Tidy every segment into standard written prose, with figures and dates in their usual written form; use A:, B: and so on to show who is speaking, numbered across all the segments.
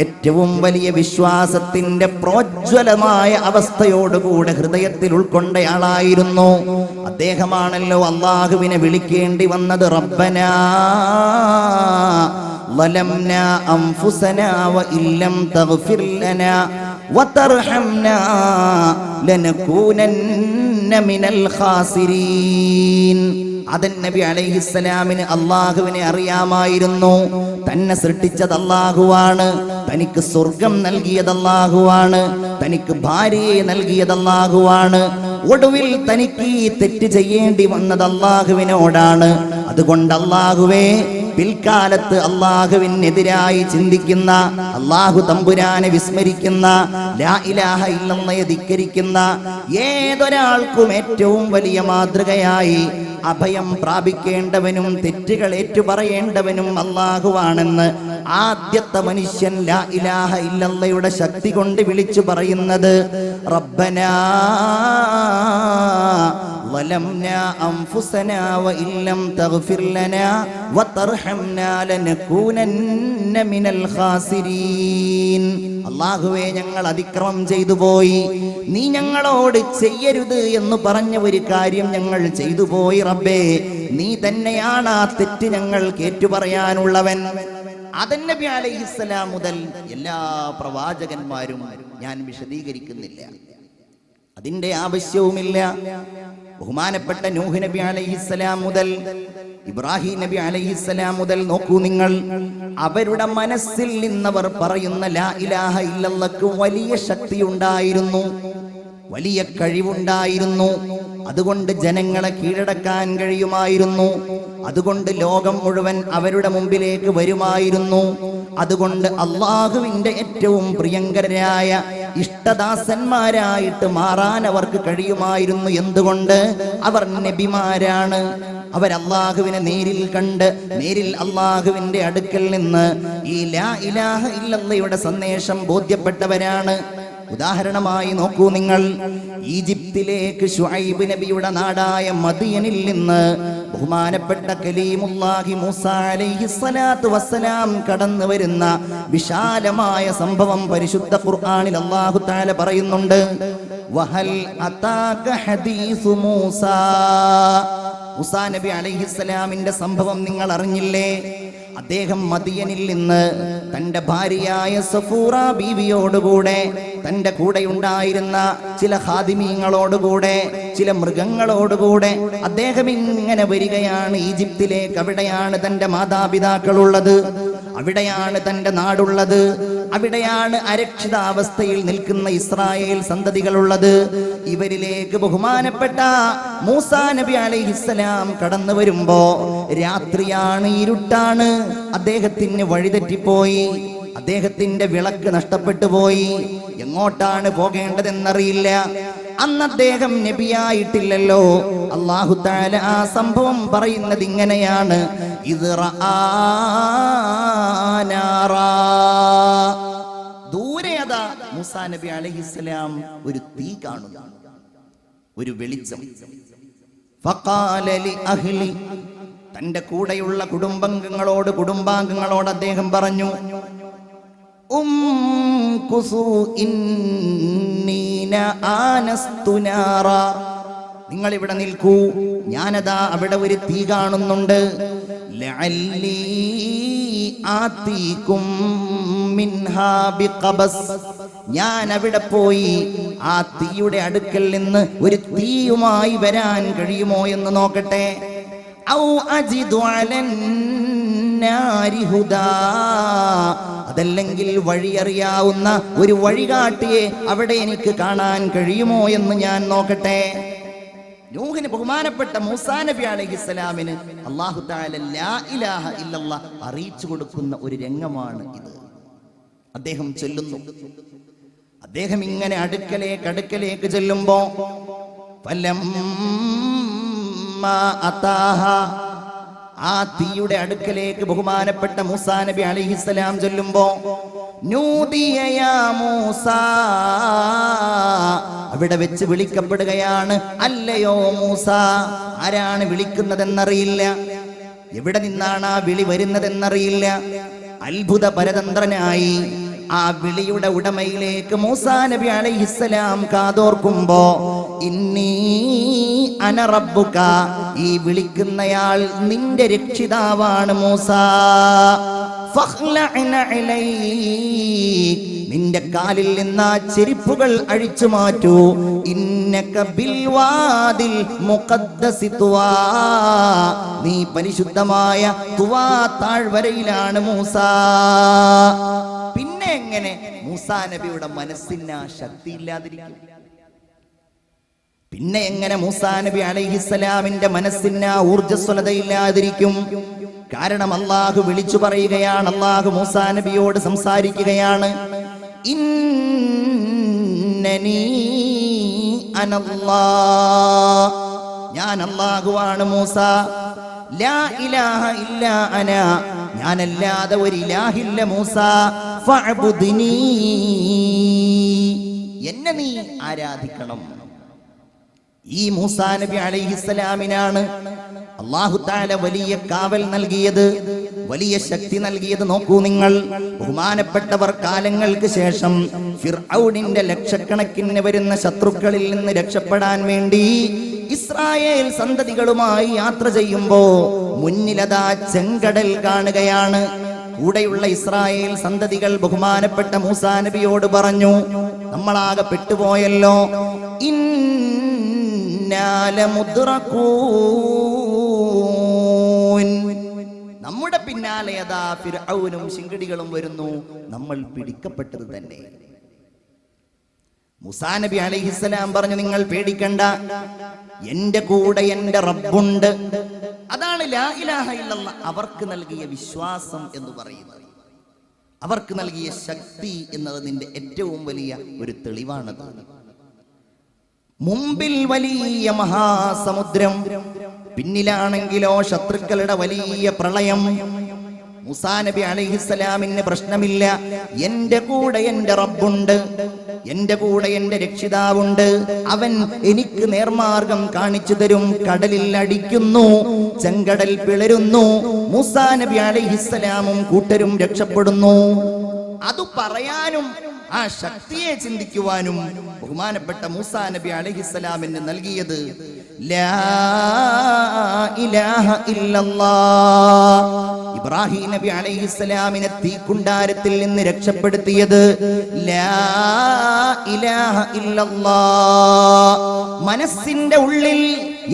A: ഏറ്റവും വലിയ വിശ്വാസത്തിന്റെ പ്രോജ്വലമായ അവസ്ഥയോടുകൂടെ ഹൃദയത്തിൽ ഉൾക്കൊണ്ടയാളായിരുന്നു. അദ്ദേഹമാണല്ലോ അല്ലാഹുവിനെ വിളിക്കേണ്ടി വന്നത്. റബ്ബനാ ളലംനാ അൻഫുസനാ വഇല്ലം തഗ്ഫിർ ലനാ വതർഹംനാ ലനകൂനന്ന മിനൽ ഖാസിരീൻ. ആദം നബി അലൈഹിസ്സലാമിന് അല്ലാഹുവിനെ അറിയാമായിരുന്നു. തന്നെ സൃഷ്ടിച്ചത് അല്ലാഹുവാണ്, തനിക്ക് സ്വർഗം നൽകിയത് അല്ലാഹുവാണ്, തനിക്ക് ഭാര്യയെ നൽകിയത് അല്ലാഹുവാണ്. ഒടുവിൽ തനിക്ക് ഈ തെറ്റ് ചെയ്യേണ്ടി വന്നത് അല്ലാഹുവിനോടാണ്. അതുകൊണ്ട് അല്ലാഹുവേ, പിൽക്കാലത്ത് അല്ലാഹുവിനെതിരായി ചിന്തിക്കുന്ന, അല്ലാഹു തമ്പുരാനെ വിസ്മരിക്കുന്ന, ലാ ഇലാഹ ഇല്ലല്ലാഹയെ ധിക്കരിക്കുന്ന ഏതൊരാൾക്കും ഏറ്റവും വലിയ മാതൃകയായി അഭയം പ്രാപിക്കേണ്ടവനും തെറ്റുകൾ ഏറ്റുപറയേണ്ടവനും അല്ലാഹുവാണെന്ന് ആദ്യത്തെ മനുഷ്യൻ ലാ ഇലാഹ ഇല്ലല്ലാഹയുടെ ശക്തി കൊണ്ട് വിളിച്ചു പറയുന്നത് റബ്ബനാ ളലംനാ അൻഫുസനാ വഇല്ലം തഗ്ഫിർ ലനാ വതർഹംനാ ലനകൂനന്ന മിനൽ ഖാസിരീൻ. അല്ലാഹുവേ, ഞങ്ങൾ അതിക്രമം ചെയ്തു പോയി, നീ ഞങ്ങളോട് ചെയ്യരുത് എന്ന് പറഞ്ഞ ഒരു കാര്യം ഞങ്ങൾ ചെയ്തു പോയി. റബ്ബേ, നീ തന്നെയാണ് ആ തെറ്റ് ഞങ്ങൾക്ക് ഏറ്റുപറയാനുള്ളവൻ. ആദം നബി അലൈഹിസ്സലാം മുതൽ എല്ലാ പ്രവാചകന്മാരും ഞാൻ വിശദീകരിക്കുന്നില്ല, അതിന്റെ ആവശ്യവുമില്ല. ബഹുമാനപ്പെട്ട നൂഹ് നബി അലൈഹിസ്സലാം മുതൽ ഇബ്രാഹിം നബി അലൈഹിസ്സലാം മുതൽ നോക്കൂ നിങ്ങൾ, അവരുടെ മനസ്സിൽ നിന്നവർ പറയുന്ന ലാ ഇലാഹ ഇല്ലല്ലാഹ്ക്ക് വലിയ ശക്തിയുണ്ടായിരുന്നു, വലിയ കഴിവുണ്ടായിരുന്നു. അതുകൊണ്ട് ജനങ്ങളെ കീഴടക്കാൻ കഴിയുമായിരുന്നു. അതുകൊണ്ട് ലോകം മുഴുവൻ അവരുടെ മുമ്പിലേക്ക് വരുമായിരുന്നു. അതുകൊണ്ട് അല്ലാഹുവിന്റെ ഏറ്റവും പ്രിയങ്കരായ ഇഷ്ടദാസന്മാരായിട്ട് മാറാൻ അവർക്ക് കഴിയുമായിരുന്നു. എന്തുകൊണ്ട്? അവർ നബിമാരാണ്. അവരല്ലാഹുവിനെ നേരിൽ കണ്ട്, നേരിൽ അല്ലാഹുവിന്റെ അടുക്കൽ നിന്ന് ഈ ലാ ഇലാഹ ഇല്ലല്ലാഹയുടെ സന്ദേശം ബോധ്യപ്പെട്ടവരാണ്. ഉദാഹരണമായി നോക്കൂ നിങ്ങൾ, ഈജിപ്തിലേക്ക് ശുഐബ് നബിയുടെ നാടായ മദിയനിൽ നിന്ന് ബഹുമാനപ്പെട്ട കലീമുല്ലാഹി മൂസാ അലൈഹിസ്സലാത്തു വസ്സലാം കടന്നു വരുന്ന വിശാലമായ സംഭവം പരിശുദ്ധ ഖുർആനിൽ അല്ലാഹു തആല പറയുന്നുണ്ട്. വഹൽ അതാക ഹദീസു മൂസാ. മൂസാ നബി അലൈഹിസ്സലാമിന്റെ സംഭവം നിങ്ങൾ അറിഞ്ഞില്ലേ? അദ്ദേഹം മദിയനിൽ നിന്ന് തന്റെ ഭാര്യയായ സഫൂറ ബീവിയോടുകൂടെ, തന്റെ കൂടെ ഉണ്ടായിരുന്ന ചില ഖാദിമീങ്ങളോടുകൂടെ, ചില മൃഗങ്ങളോടുകൂടെ അദ്ദേഹം ഇങ്ങനെ വരികയാണ് ഈജിപ്തിലേക്ക്. അവിടെയാണ് തന്റെ മാതാപിതാക്കളുള്ളത്, അവിടെയാണ് തന്റെ നാടുള്ളത്, അവിടെയാണ് അരക്ഷിതാവസ്ഥയിൽ നിൽക്കുന്ന ഇസ്രായേൽ സന്തതികളുള്ളത്. ഇവരിലേക്ക് ബഹുമാനപ്പെട്ട മൂസാ നബി അലൈഹിസ്സലാം കടന്നു വരുമ്പോ രാത്രിയാണ്, ഇരുട്ടാണ്. അദ്ദേഹത്തിന് വഴിതെറ്റിപ്പോയി, അദ്ദേഹത്തിന്റെ വിളക്ക് നഷ്ടപ്പെട്ടു പോയി, എങ്ങോട്ടാണ് പോകേണ്ടതെന്നറിയില്ല. അന്ന് അദ്ദേഹം നബിയായിട്ടില്ലല്ലോ. അല്ലാഹു തആല ആ സംഭവം പറയുന്നത് ഇങ്ങനെയാണ്: ഇദ് റആ നാറാ. ദൂരെ അതാ മൂസാ നബി അലൈഹിസ്സലാം ഒരു തീ കാണുന്നു, ഒരു വെളിച്ചം. ഫഖാല ലി അഹ്ലി, തന്റെ കൂടെയുള്ള കുടുംബാംഗങ്ങളോട് അദ്ദേഹം പറഞ്ഞു, നിങ്ങൾ ഇവിടെ നിൽക്കൂ, ഞാനതാ അവിടെ ഒരു തീ കാണുന്നുണ്ട്. ലഅല്ലി ആതീകും മിൻഹാ ബിഖബസ്. ഞാൻ അവിടെ പോയി ആ തീയുടെ അടുക്കൽ നിന്ന് ഒരു തീയുമായി വരാൻ കഴിയുമോ എന്ന് നോക്കട്ടെ. ഔ അജിദു അലന്നാരി ഹുദാ. അതല്ലെങ്കിൽ വഴിയറിയാവുന്ന ഒരു വഴികാട്ടിയെ അവിടെ എനിക്ക് കാണാൻ കഴിയുമോ എന്ന് ഞാൻ നോക്കട്ടെ. നൂഹിന്, ബഹുമാനപ്പെട്ട മൂസാ നബി അലൈഹിസ്സലാമിന് അല്ലാഹു തആല ലാ ഇലാഹ ഇല്ലല്ലാഹ് അറിയിച്ചു കൊടുക്കുന്ന ഒരു രംഗമാണ് ഇത്. അദ്ദേഹം ചൊല്ലുന്നു. അദ്ദേഹം ഇങ്ങനെ അടുക്കലേക്ക് ചെല്ലുമ്പോ ആ തീയുടെ അടുക്കലേക്ക് ബഹുമാനപ്പെട്ട മൂസാ നബി അലൈഹിസ്സലാം ചൊല്ലുമ്പോ നൂദിയ യാ മൂസാ, അവിടെ വെച്ച് വിളിക്കപ്പെടുകയാണ്. അല്ലയോ മൂസ. ആരാണ് വിളിക്കുന്നതെന്നറിയില്ല, എവിടെ നിന്നാണ് ആ വിളി വരുന്നതെന്നറിയില്ല. അത്ഭുത പരതന്ത്രനായി ആ വിളിയുടെ ഉടമയിലേക്ക് മൂസാ നബി അലൈഹിസ്സലാം കാതോർക്കുമ്പോ ഇന്നി അന റബ്ബുക, ഈ വിളിക്കുന്നയാൾ നിന്റെ രക്ഷിതാവാണ് മൂസാ. ഫഖ്ലഅന അലൈക്, നിന്റെ കാലിൽ നിന്ന് ആ ചെരിപ്പുകൾ അഴിച്ചു മാറ്റൂ. ഇന്നക ബിൽ വാദിൽ മുഖദ്ദസി തുവാ, നീ പരിശുദ്ധമായ തുവാ താഴ്വരയിലാണ് മൂസാ. പിന്നെ എങ്ങനെ മൂസാ നബിയുടെ മനസ്സിന് ആ ശക്തി ഇല്ലാതിരിക്കും? പിന്നെ എങ്ങനെ മൂസാ നബി അലൈഹിസ്സലാമിന്റെ മനസ്സിന് ആ ഊർജ്ജസ്വലതയില്ലാതിരിക്കും? കാരണം അള്ളാഹു വിളിച്ചു പറയുകയാണ്, അള്ളാഹു മൂസാ നബിയോട് സംസാരിക്കുകയാണ്. ഇന്നനീ അനല്ലാഹ്, ഞാൻ അള്ളാഹുവാണ് മൂസ. ലാ ഇലാഹ ഇല്ലാ അന, ഞാനല്ലാതെ ഒരു ഇലാഹില്ല മൂസ. ഫഅബ്ദുനീ, എന്നെ നീ ആരാധിക്കണം. ഈ മൂസാ നബി അലൈഹിസ്സലാമിനാണ് അല്ലാഹു തആല വലിയ കാവൽ നൽകിയത്, വലിയ ശക്തി നൽകിയത്. നോക്കൂ നിങ്ങൾ, ബഹുമാനപ്പെട്ടവർ കാലങ്ങൾക്ക് ശേഷം ഫിർഔനിന്റെ ലക്ഷക്കണക്കിന് വരുന്ന ശത്രുക്കളിൽ നിന്ന് രക്ഷപ്പെടാൻ വേണ്ടി ഇസ്രായേൽ സന്തതികളുമായി യാത്ര ചെയ്യുമ്പോ മുന്നിലതാ ചെങ്കടൽ കാണുകയാണ്. കൂടെയുള്ള ഇസ്രായേൽ സന്തതികൾ ബഹുമാനപ്പെട്ട മൂസാ നബിയോട് പറഞ്ഞു, നമ്മളാകെ പെട്ടുപോയല്ലോ, നമ്മുടെ പിന്നാലെ അതാ ഫിർഔനും ശിങ്കടികളും വരുന്നു, നമ്മൾ പിടിക്കപ്പെട്ടത് തന്നെ. മൂസാ നബി അലൈഹിസ്സലാം പറഞ്ഞു, നിങ്ങൾ പേടിക്കണ്ട, എന്റെ കൂടെ എന്റെ റബ്ബുണ്ട്. അതാണ് ലാ ഇലാഹ ഇല്ലല്ലാഹ് അവർക്ക് നൽകിയ വിശ്വാസം എന്ന് പറയുന്നത്, അവർക്ക് നൽകിയ ശക്തി എന്നതിന്റെ ഏറ്റവും വലിയ ഒരു തെളിവാണത്. മുമ്പിൽ വലിയ മഹാസമുദ്രം, പിന്നിലാണെങ്കിലോ ശത്രുക്കളുടെ വലിയ പ്രളയം. മൂസാ നബി അലൈഹിസ്സലാമിന് പ്രശ്നമില്ല, എന്റെ കൂടെ എന്റെ റബ്ബുണ്ട്, എന്റെ കൂടെ എന്റെ രക്ഷിതാവുണ്ട്, അവൻ എനിക്ക് നേർമാർഗം കാണിച്ചു തരും. കടലിൽ അടിക്കുന്നു, ചെങ്കടൽ പിളരുന്നു, മൂസാ നബി അലൈഹിസ്സലാമും കൂട്ടരും രക്ഷപ്പെടുന്നു. അത് പറയാനും ആ ശക്തിയെ ചിന്തിക്കുവാനും ബഹുമാനപ്പെട്ട മൂസാ നബി അലൈഹിസ്സലാമിന് നൽകിയത് ലാ ഇലാഹ ഇല്ലല്ലാഹ്. ഇബ്രാഹിം നബി അലൈഹിസ്സലാമിനെ തീക്കുണ്ടാരത്തിൽ നിന്ന് രക്ഷപ്പെടുത്തിയത് ലാ ഇലാഹ ഇല്ലല്ലാഹ്. മനസ്സിന്റെ ഉള്ളിൽ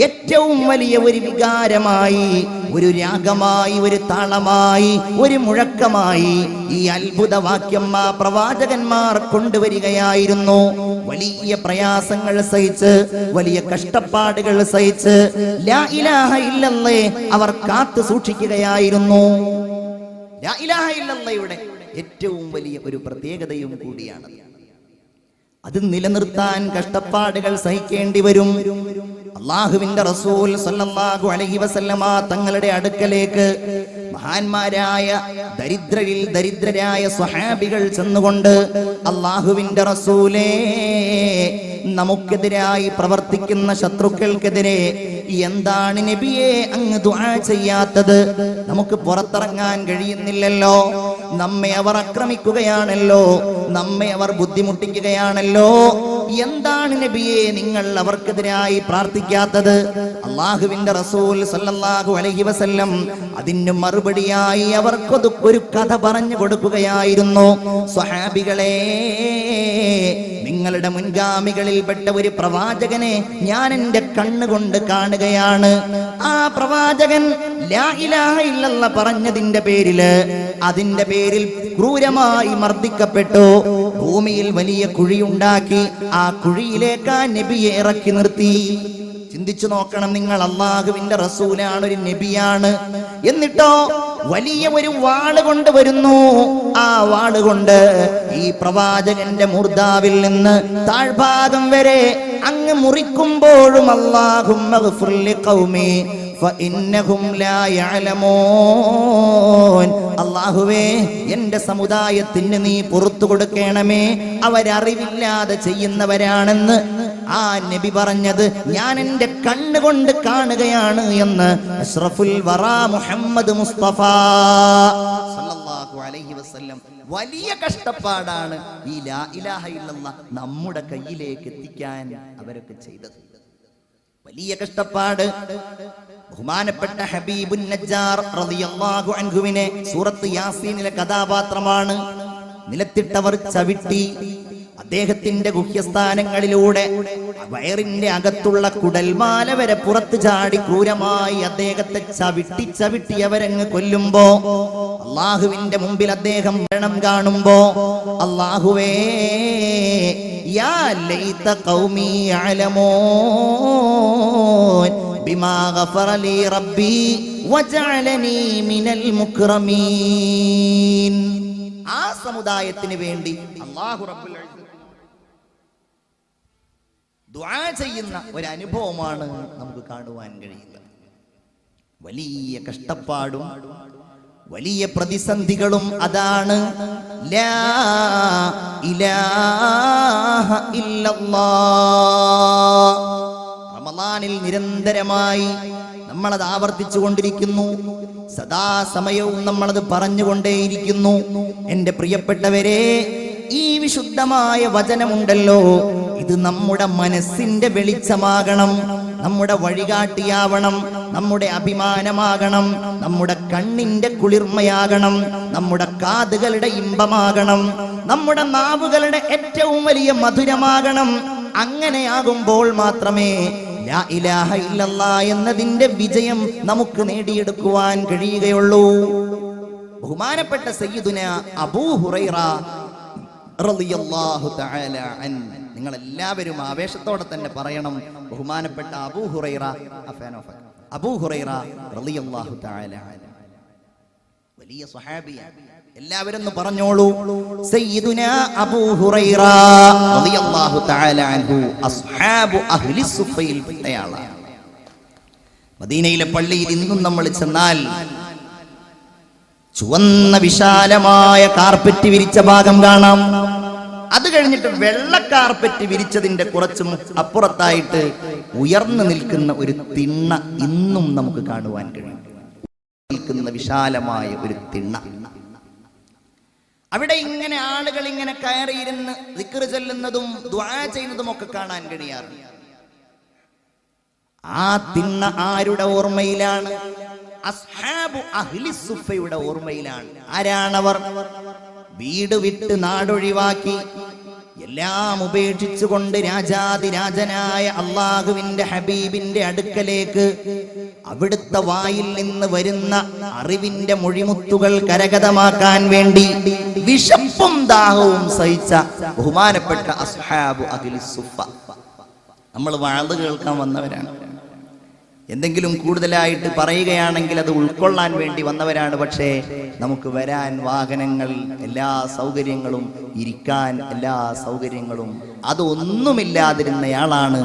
A: ഏറ്റവും വലിയ ഒരു വികാരമായി, ഒരു രാഗമായി, ഒരു താളമായി, ഒരു മുഴക്കമായി ഈ അത്ഭുതവാക്യം ആ പ്രവാചകന്മാർ കൊണ്ടുവരികയായിരുന്നു. വലിയ പ്രയാസങ്ങൾ സഹിച്ച്, വലിയ കഷ്ടപ്പാടുകൾ സഹിച്ച് ലാ ഇലാഹ ഇല്ലല്ലാഹ് അവർ കാത്തു സൂക്ഷിക്കുകയായിരുന്നു. ലാ ഇലാഹ ഇല്ലല്ലാഹയുടെ ഏറ്റവും വലിയ ഒരു പ്രത്യേകതയും കൂടിയാണ്. അത് നിലനിർത്താൻ കഷ്ടപ്പാടുകൾ സഹിക്കേണ്ടി വരും. അല്ലാഹുവിന്റെ റസൂൽ സല്ലല്ലാഹു അലൈഹി വസല്ലമ തങ്ങളുടെ അടുക്കലേക്ക് മഹാന്മാരായ ദരിദ്രരിൽ ദരിദ്രരായ സ്വഹാബികൾ ചെന്നുകൊണ്ട്, അല്ലാഹുവിന്റെ റസൂലേ, നമുക്കെതിരായി പ്രവർത്തിക്കുന്ന ശത്രുക്കൾക്കെതിരെ എന്താണ് നബിയെ അങ്ങ് ദുആ ചെയ്യാത്തത്? നമുക്ക് പുറത്തിറങ്ങാൻ കഴിയുന്നില്ലല്ലോ, നമ്മെ അവർ ആക്രമിക്കുകയാണല്ലോ, നമ്മെ അവർ ബുദ്ധിമുട്ടിക്കുകയാണല്ലോ, എന്താണ് നബിയെ നിങ്ങൾ അവർക്കെതിരായി പ്രാർത്ഥിക്കാത്തത്? അല്ലാഹുവിന്റെ റസൂൽ സല്ലല്ലാഹു അലൈഹി വസല്ലം അതിന് മറുപടിയായി അവർക്ക് ഒരു കഥ പറഞ്ഞു കൊടുക്കുകയായിരുന്നു. സ്വഹാബികളെ, നിങ്ങളുടെ മുൻഗാമികളിൽപ്പെട്ട ഒരു പ്രവാചകനെ ഞാൻ എന്റെ കണ്ണുകൊണ്ട് കാണുകയാണ്. ആ പ്രവാചകൻ ലാ ഇലാഹ ഇല്ലല്ലാഹ് പറഞ്ഞതിന്റെ പേരില്, അതിന്റെ പേരിൽ ക്രൂരമായി മർദ്ദിക്കപ്പെട്ടു. ഭൂമിയിൽ വലിയ കുഴിയുണ്ടാക്കി ആ കുഴിയിലേക്ക് ആ നബിയെ ഇറക്കി നിർത്തി. ചിന്തിച്ചു നോക്കണം നിങ്ങൾ, അല്ലാഹുവിന്റെ റസൂലാണ്, ഒരു നബിയാണ്. എന്നിട്ടോ വലിയ ഒരു വാള് കൊണ്ട് വരുന്നു. ആ വാള് കൊണ്ട് ഈ പ്രവാചകന്റെ മൂർധാവിൽ നിന്ന് താഴ്ഭാഗം വരെ അങ്ങ് മുറിക്കുമ്പോഴും അല്ലാഹുമ്മ ഗ്ഫിർ ലിഖൗമി ഫഇന്നഹും ലാ യഅലമൂൻ, അല്ലാഹുവേ എന്റെ സമുദായത്തിന് നീ പുറത്തു കൊടുക്കണമേ, അവരറിവില്ലാതെ ചെയ്യുന്നവരാണെന്ന് ആ നബി പറഞ്ഞത് ഞാൻ എന്റെ കണ്ണുകൊണ്ട് കാണുകയാണ് എന്ന് അഷ്റഫുൽ വറാ മുഹമ്മദ് മുസ്തഫ സല്ലല്ലാഹു അലൈഹി വസല്ലം വലിയ കഷ്ടപ്പാടാണ് ഈ ലാ ഇലാഹ ഇല്ലല്ലാഹ് നമ്മുടെ കയ്യിലേക്ക് എത്തിക്കാൻ അവരൊക്കെ ചെയ്തത്. വലിയ കഷ്ടപ്പാട്. ബഹുമാനപ്പെട്ട ഹബീബുൻ നജ്ജാർ റളിയല്ലാഹു അൻഹുവിനെ സൂറത്ത് യാസീനിലെ കഥാപാത്രമാണ്. നിലത്തിട്ടവർ ചവിട്ടി അദ്ദേഹത്തിന്റെ ഗുഹ്യസ്ഥാനങ്ങളിലൂടെ വയറിന്റെ അകത്തുള്ള കുടൽമാല വരെ പുറത്തു ചാടി ക്രൂരമായി അദ്ദേഹത്തെ ചവിട്ടി അവരങ്ങ് കൊല്ലുമ്പോ അള്ളാഹുവിന്റെ മുമ്പിൽ അദ്ദേഹം മരണം കാണുമ്പോ, അള്ളാഹുവേ യാ ലൈത ഖൗമി യഅലമൂൻ ബിമാ ഗഫറ ലി റബ്ബി വജഅലനി മിനൽ മുക്രമീൻ. ആ സമുദായത്തിന് വേണ്ടി അല്ലാഹു റബ്ബുൽ ഇസ്സത്ത് ദുആ ചെയ്യുന്ന ഒരു അനുഭവമാണ് നമുക്ക് കാണുവാൻ കഴിയുന്നത്. വലിയ കഷ്ടപ്പാടും വലിയ പ്രതിസന്ധികളും അതാണ്. ലാ ഇലാഹ ഇല്ലല്ലാഹ്. റമളാനിൽ നിരന്തരമായി നമ്മളത് ആവർത്തിച്ചു കൊണ്ടിരിക്കുന്നു. സദാസമയവും നമ്മളത് പറഞ്ഞുകൊണ്ടേയിരിക്കുന്നു. എന്റെ പ്രിയപ്പെട്ടവരെ, ഈ വിശുദ്ധമായ വചനമുണ്ടല്ലോ, ഇത് നമ്മുടെ മനസ്സിന്റെ വെളിച്ചമാകണം, നമ്മുടെ വഴികാട്ടിയാവണം, നമ്മുടെ അഭിമാനമാകണം, നമ്മുടെ കണ്ണിന്റെ കുളിർമയാകണം, നമ്മുടെ കാതുകളുടെ ഇമ്പമാകണം, നമ്മുടെ നാവുകളുടെ ഏറ്റവും വലിയ മധുരമാകണം. അങ്ങനെയാകുമ്പോൾ മാത്രമേ ലാ ഇലാഹ ഇല്ലല്ലാഹ് എന്നതിന്റെ വിജയം നമുക്ക് നേടിയെടുക്കുവാൻ കഴിയുകയുള്ളൂ. ബഹുമാനപ്പെട്ട സയ്യിദുന അബൂ ഹുറൈറ റളിയല്ലാഹു തആല അൻഹു, നിങ്ങൾ എല്ലാവരും ആവേശത്തോടെ തന്നെ പറയണം, ബഹുമാനപ്പെട്ട അബൂ ഹുറൈറ റളിയല്ലാഹു തആല അൻഹു വലിയ സ്വഹാബിയാണ്. എല്ലാവരും ഒന്ന് പറഞ്ഞോളൂ, സയ്യിദുന അബൂ ഹുറൈറ റളിയല്ലാഹു തആല അൻഹു അസ്ഹാബു അഹ്ലി സുഫയിൽ പെട്ടയാളാണ്. മദീനയിലെ പള്ളിയിൽ ഇന്നും നമ്മൾ ചെന്നാൽ ചുവന്ന വിശാലമായ കാർപ്പറ്റ് വിരിച്ച ഭാഗം കാണാം. അത് കഴിഞ്ഞിട്ട് വെള്ള കാർപ്പറ്റ് വിരിച്ചതിന്റെ കുറച്ച് അപ്പുറത്തായിട്ട് ഉയർന്നു നിൽക്കുന്ന ഒരു തിണ്ണ ഇന്നും നമുക്ക് കാണുവാൻ കഴിയും. നിൽക്കുന്ന വിശാലമായ ഒരു തിണ്ണ, അവിടെ ഇങ്ങനെ ആളുകൾ ഇങ്ങനെ കയറിയിരുന്ന് ദിക്ർ ചൊല്ലുന്നതും ദുആ ചെയ്യുന്നതും ഒക്കെ കാണാൻ കഴിയാറുണ്ട്. ആ തിണ്ണ ആരുടെ ഓർമ്മയിലാണ്? അസ്ഹാബു അഹ്ലി സുഫയുടെ ഓർമ്മയിലാണ്. ആരാണവർ? വീട് വിട്ട് നാടൊഴിവാക്കി എല്ലാം ഉപേക്ഷിച്ചുകൊണ്ട് രാജാതിരാജനായ അള്ളാഹുവിന്റെ ഹബീബിന്റെ അടുക്കലേക്ക് അവിടുത്തെ വായിൽ നിന്ന് വരുന്ന അറിവിന്റെ മൊഴിമുത്തുകൾ കരഗതമാക്കാൻ വേണ്ടി വിശപ്പും ദാഹവും സഹിച്ച ബഹുമാനപ്പെട്ട അസ്ഹാബു അഹ്ലി സുഫ. നമ്മൾ വഅദ് കേൾക്കാൻ വന്നവരാണ്. എന്തെങ്കിലും കൂടുതലായിട്ട് പറയുകയാണെങ്കിൽ അത് ഉൾക്കൊള്ളാൻ വേണ്ടി വന്നവരാണ്. പക്ഷേ നമുക്ക് വരാൻ വാഹനങ്ങൾ, എല്ലാ സൗകര്യങ്ങളും, ഇരിക്കാൻ എല്ലാ സൗകര്യങ്ങളും, അതൊന്നുമില്ലാതിരുന്നയാളാണ്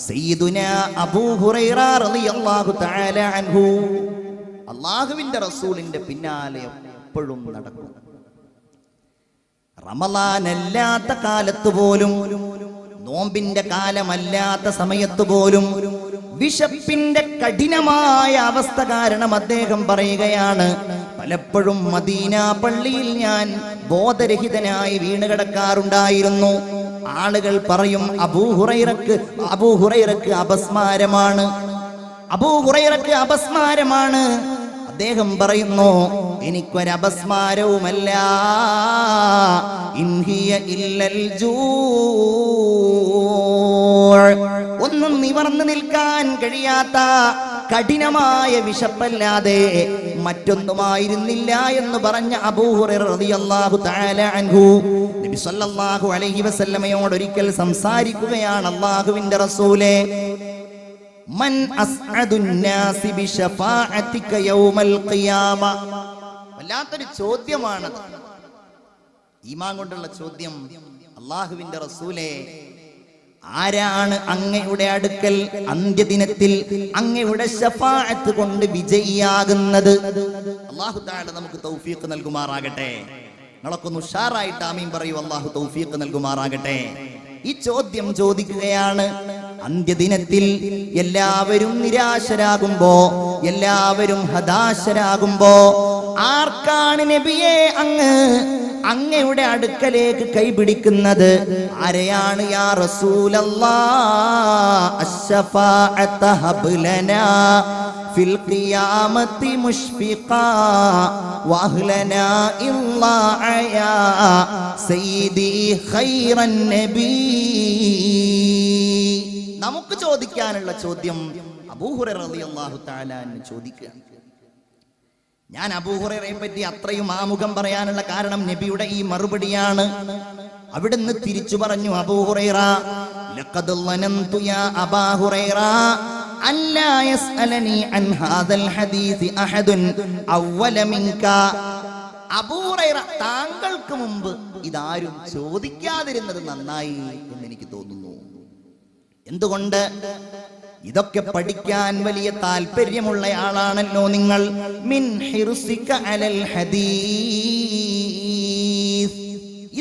A: സയ്യിദുന അബൂ ഹുറൈറ റളിയല്ലാഹു തആല അൻഹു. അല്ലാഹുവിന്റെ റസൂലിന്റെ പിന്നാലെ എപ്പോഴും നടക്കും. റമളാൻ അല്ലാത്ത കാലത്ത് പോലും, നോമ്പിന്റെ കാലമല്ലാത്ത സമയത്ത് പോലും വിശപ്പിന്റെ കഠിനമായ അവസ്ഥ കാരണം അദ്ദേഹം പറയുകയാണ്, പലപ്പോഴും മദീന പള്ളിയിൽ ഞാൻ ബോധരഹിതനായി വീണുകിടക്കാറുണ്ടായിരുന്നു. ആളുകൾ പറയും അബൂ ഹുറൈറക്ക് അപസ്മാരമാണ്, അബൂ ഹുറൈറക്ക് അപസ്മാരമാണ്. അദ്ദേഹം പറയുന്നു, എനിക്കൊരപസ്മാരവുമല്ല, ഇൻഹിയ ഇല്ലൽ ജൂ, ഒന്നും നിവർന്നു നിൽക്കാൻ കഴിയാത്ത കഠിനമായ വിശപ്പല്ലാതെ മറ്റൊന്നുമായിരുന്നില്ല എന്ന് പറഞ്ഞ അബൂ ഹുറൈറ റളിയല്ലാഹു തആല അൻഹു നബി സല്ലല്ലാഹു അലൈഹി വസല്ലമയോട് ഒരിക്കൽ സംസാരിക്കുകയാണ്. അല്ലാഹുവിന്റെ റസൂലേ, മൻ അസ്അദുൻ നാസി ബിശഫാഅതിക യൗമൽ ഖിയാമ. വല്ലാത്തൊരു ചോദ്യമാണത്, ഈമാൻ കൊണ്ടുള്ള ചോദ്യം. അല്ലാഹുവിന്റെ റസൂലേ, ആരാണ് അങ്ങയുടെ അടുക്കൽ അന്ത്യദിനത്തിൽ അങ്ങയുടെ ശഫാഅത്ത് കൊണ്ട് വിജയിയാകുന്നത്? അല്ലാഹു തആല നമുക്ക് തൗഫീഖ് നൽകുമാറാകട്ടെ. നിങ്ങളൊക്കെ ഒന്ന് ഉഷാറായിട്ട് ആമീൻ പറയൂ. അല്ലാഹു തൗഫീഖ് നൽകുമാറാകട്ടെ. ഈ ചോദ്യം ചോദിക്കുകയാണ്. അന്ത്യദിനത്തിൽ എല്ലാവരും നിരാശരാകുമ്പോ, എല്ലാവരും ഹതാശരാകുമ്പോ, ആർക്കാണ് നബിയെ അങ്ങ് അങ്ങയുടെ അടുക്കലേക്ക് കൈപിടിക്കുന്നത് ആരെയാണ് യാ റസൂലല്ലാഹ്? അശ്ശഫാഅത ഹബ് ലനാ ഫിൽ ഖിയാമത്തി മുഷ്ഫിഖാ വഅഹ്ലനാ ഇല്ലാഅ യാ സയ്യിദി ഖൈറൻ നബി. നമുക്ക് ചോദിക്കാനുള്ള ചോദ്യം അബൂ ഹുറൈറ റളിയല്ലാഹു തആല അൻഹു ചോദിക്കുകയാണ്. ഞാൻ അബൂ ഹുറൈറയെ പറ്റി അത്രയും ആമുഖം പറയാനുള്ള കാരണം നബിയുടെ ഈ മറുപടിയാണ്. അവിടുന്ന് തിരിച്ചു പറഞ്ഞു, അബൂ ഹുറൈറ ലഖദ് ളനന്തു യാ അബാ ഹുറൈറ അല്ലാ യസ്അലനി അൻ ഹാദൽ ഹദീസ് അഹദുൻ അവ്വല മിൻക. അബൂ ഹുറൈറ, താങ്കൾക്ക് മുമ്പ് ഇതാരും ചോദിക്കാതിരുന്നത് നന്നായി എന്ന് എനിക്ക് തോന്നുന്നു. എന്തുകൊണ്ട്? ഇതൊക്കെ പഠിക്കാൻ വലിയ താല്പര്യമുള്ള ആളാണല്ലോ നിങ്ങൾ. മിൻ ഹിർസിക അലൽ ഹദീസ്,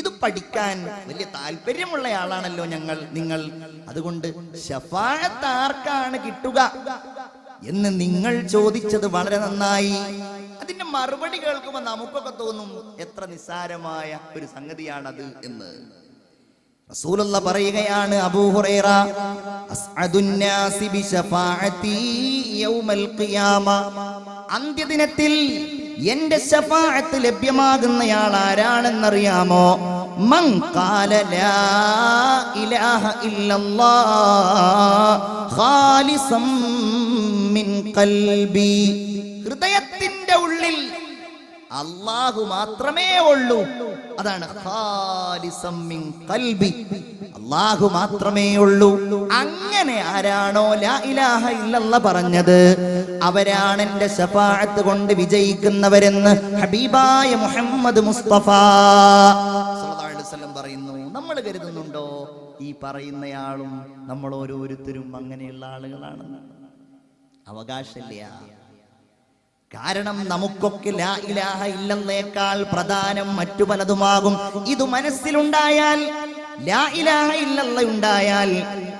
A: ഇത് പഠിക്കാൻ വലിയ താല്പര്യമുള്ള ആളാണല്ലോ നിങ്ങൾ. അതുകൊണ്ട് ശഫാഅത്ത് ആർക്കാണ് കിട്ടുക എന്ന് നിങ്ങൾ ചോദിച്ചത് വളരെ നന്നായി. അതിന്റെ മറുപടി കേൾക്കുമ്പോൾ നമുക്കൊക്കെ തോന്നും എത്ര നിസ്സാരമായ ഒരു സംഗതിയാണത് എന്ന്. റസൂലുള്ളാഹി പറയുകയാണ്, അബൂ ഹുറൈറ അസ്അദുൻ നാസി ബിശഫാഅതി യൗമൽ ഖിയാമ, അന്ത്യദിനത്തിൽ എന്റെ ശഫാഅത്ത് ലഭ്യമാകുന്നയാൾ ആരാണെന്നറിയാമോ? മൻ ഖാല ലാ ഇലാഹ ഇല്ലല്ലാഹ് ഖാലിസൻ മിൻ ഖൽബി, ഹൃദയത്തിന്റെ ഉള്ളിൽ അല്ലാഹു മാത്രമേ ഉള്ളൂ. അതാണ് ഖാലിസൻ മിൻ ഖൽബി, അല്ലാഹു മാത്രമേ ഉള്ളൂ. അങ്ങനെ ആരാണോ ലാ ഇലാഹ ഇല്ലല്ലാഹ് പറഞ്ഞത് അവരാണ് എന്റെ ശഫാഅത്ത് കൊണ്ട് വിജയിക്കുന്നവരെന്ന് ഹബീബായ മുഹമ്മദ് മുസ്തഫ സല്ലല്ലാഹു അലൈഹി വസല്ലം പറയുന്നു. നമ്മൾ കരുതുന്നുണ്ടോ ഈ പറയുന്നയാളും നമ്മൾ ഓരോരുത്തരും അങ്ങനെയുള്ള ആളുകളാണെന്ന്? അവകാശമില്ല. കാരണം നമുക്കൊക്കെ ലാ ഇലാഹ ഇല്ലല്ലാഹേക്കാൾ പ്രധാനം മറ്റു പലതുമാകും. ഇത് മനസ്സിലുണ്ടായാൽ, ലാ ഇലാഹ ഇല്ലല്ലാഹ് ഉണ്ടായാൽ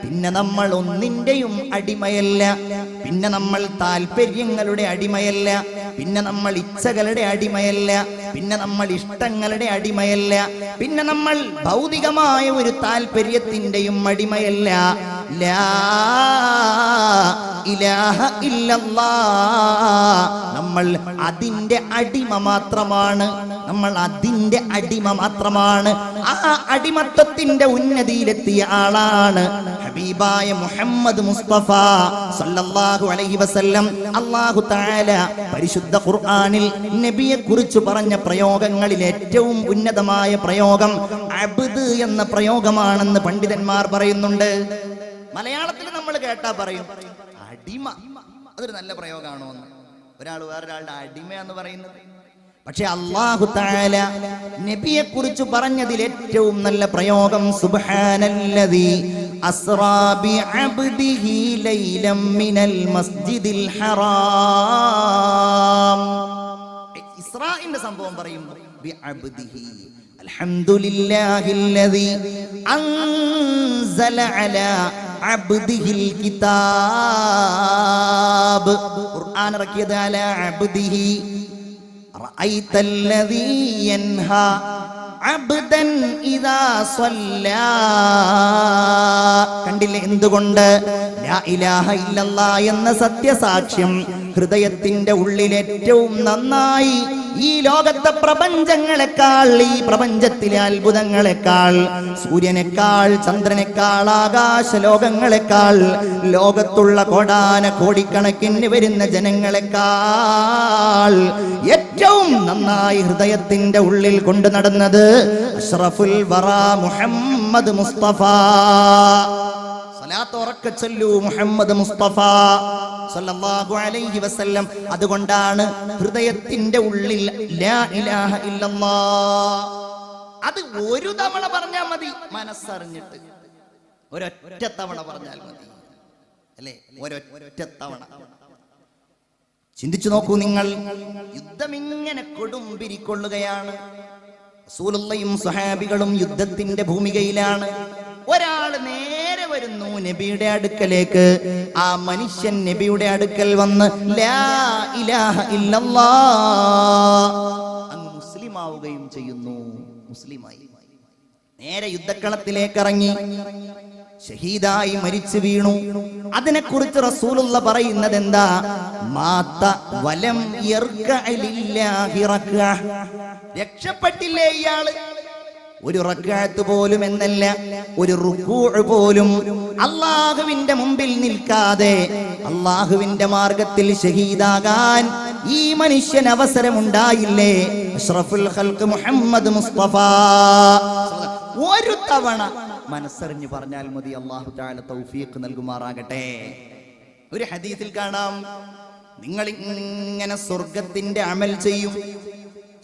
A: പിന്നെ നമ്മൾ ഒന്നിന്റെയും അടിമയല്ല, പിന്നെ നമ്മൾ താല്പര്യങ്ങളുടെ അടിമയല്ല, പിന്നെ നമ്മൾ ഇച്ഛകളുടെ അടിമയല്ല, പിന്നെ നമ്മൾ ഇഷ്ടങ്ങളുടെ അടിമയല്ല, പിന്നെ നമ്മൾ ഭൗതികമായ ഒരു താല്പര്യത്തിന്റെയും അടിമയല്ല. ലാ ഇലാഹ ഇല്ലല്ലാഹ് നമ്മൾ അതിന്റെ അടിമ മാത്രമാണ്. നമ്മൾ അതിന്റെ അടിമ മാത്രമാണ്. ആ അടിമത്വത്തിന്റെ ഉന്നതിയിലെത്തിയ ആളാണ് ഹബീബായ മുഹമ്മദ് മുസ്തഫ സല്ലല്ലാഹു അലൈഹി വസല്ലം. അല്ലാഹു തആല പരിശുദ്ധ ഖുർആനിൽ നബിയെ കുറിച്ച് പറഞ്ഞ പ്രയോഗങ്ങളിൽ ഏറ്റവും ഉന്നതമായ പ്രയോഗം അബ്ദ് എന്ന പ്രയോഗമാണെന്ന് പണ്ഡിതന്മാർ പറയുന്നുണ്ട്. മലയാളത്തിൽ നമ്മൾ കേട്ടാ പറയും അടിമ, അതൊരു നല്ല പ്രയോഗമാണോ എന്ന്. ഒരാൾ വേറൊരാളുടെ അടിമ എന്ന് പറയുന്നത്. പക്ഷെ അല്ലാഹു തആല നബിയെ കുറിച്ച് പറഞ്ഞതിൽ ഏറ്റവും നല്ല പ്രയോഗം സുബ്ഹാനല്ലദീ അസ്റാ ബിഅബ്ദിഹി ലൈലം മിനൽ മസ്ജിദിൽ ഹറാം. ഇസ്രാഇന്റെ സംഭവം പറയുമ്പോൾ ബിഅബ്ദിഹി അൽഹംദുലില്ലാഹില്ലദീ അൻസല അലാ അബ്ദിഹിൽ കിതാബ്. ഖുർആൻ ഇറക്കിയത് അലാ അബ്ദിഹി. റഅയ്തല്ലദീ യൻഹാ അബ്ദൻ ഇദാ സ്വല്ലാ. കണ്ടില്ലേ എന്തുകൊണ്ട്? ലാ ഇലാഹ ഇല്ലല്ലാഹ് എന്ന സത്യസാക്ഷ്യം ഹൃദയത്തിന്റെ ഉള്ളിൽ ഏറ്റവും നന്നായി ഈ ലോകത്തെ പ്രപഞ്ചങ്ങളെക്കാൾ, ഈ പ്രപഞ്ചത്തിലെ അത്ഭുതങ്ങളെക്കാൾ, സൂര്യനേക്കാൾ, ചന്ദ്രനേക്കാൾ, ആകാശ ലോകങ്ങളെക്കാൾ, ലോകത്തുള്ള കോടാന കോടിക്കണക്കിന് വരുന്ന ജനങ്ങളെക്കാൾ ഏറ്റവും നന്നായി ഹൃദയത്തിന്റെ ഉള്ളിൽ കൊണ്ടു നടന്നത് അഷ്റഫുൽ വറാ മുഹമ്മദ് മുസ്തഫ. സ്വലാത്ത് ഉറക്കെ ചൊല്ലൂ മുഹമ്മദ് മുസ്തഫ സല്ലല്ലാഹു അലൈഹി വസല്ലം. അതുകൊണ്ടാണ് ഹൃദയത്തിന്റെ ഉള്ളിൽ ലാ ഇലാഹ ഇല്ലല്ലാഹ്. അത് ഒരു തവണ പറഞ്ഞാൽ മതി, മനസ്സറിഞ്ഞിട്ട് ഒരൊറ്റ തവണ പറഞ്ഞാൽ മതി, അല്ലേ? ഒരൊറ്റ തവണ. ചിന്തിച്ചു നോക്കൂ നിങ്ങൾ. യുദ്ധം ഇങ്ങനെ കൊടുമ്പിരിക്കൊള്ളുകയാണ്. റസൂലുള്ളാഹിയും സ്വഹാബികളും യുദ്ധത്തിന്റെ ഭൂമികയിലാണ്. ഒരാൾ നേരെ വരുന്നു നബിയുടെ അടുക്കലേക്ക്. ആ മനുഷ്യൻ നബിയുടെ അടുക്കൽ വന്ന് ലാ ഇലാഹ ഇല്ലല്ലാഹ് അങ്ങ് മുസ്ലിം ആവുകയും ചെയ്യുന്നു. മുസ്ലിമായി. നേരെ യുദ്ധക്കളത്തിലേക്ക് ഇറങ്ങി, ഷഹീദായി മരിച്ചു വീണു. അതിനെക്കുറിച്ച് റസൂലുള്ള പറയുന്നത് എന്താ? മാത വലം യർകഅ ലില്ലാഹി റക്അ. രക്ഷപ്പെട്ടില്ലേ ഇയാള്? ഒരു റക്അത്ത് പോലും എന്നല്ല, ഒരു റുകൂഅ് പോലും അല്ലാഹുവിന്റെ മുമ്പിൽ നിൽക്കാതെ അല്ലാഹുവിന്റെ മാർഗത്തിൽ ഷഹീദാകാൻ ഈ മനുഷ്യന് അവസരമുണ്ടായില്ലേ? അഷ്റഫുൽ ഖൽഖ് മുഹമ്മദ് മുസ്തഫ ഒരു തവണ മനസ്സറിഞ്ഞു പറഞ്ഞാൽ മതി. അല്ലാഹു തആല തൗഫീഖ് നൽകുമാറാകട്ടെ. ഒരു ഹദീസിൽ കാണാം, നിങ്ങൾ ഇങ്ങനെ സ്വർഗത്തിന്റെ അമൽ ചെയ്യും,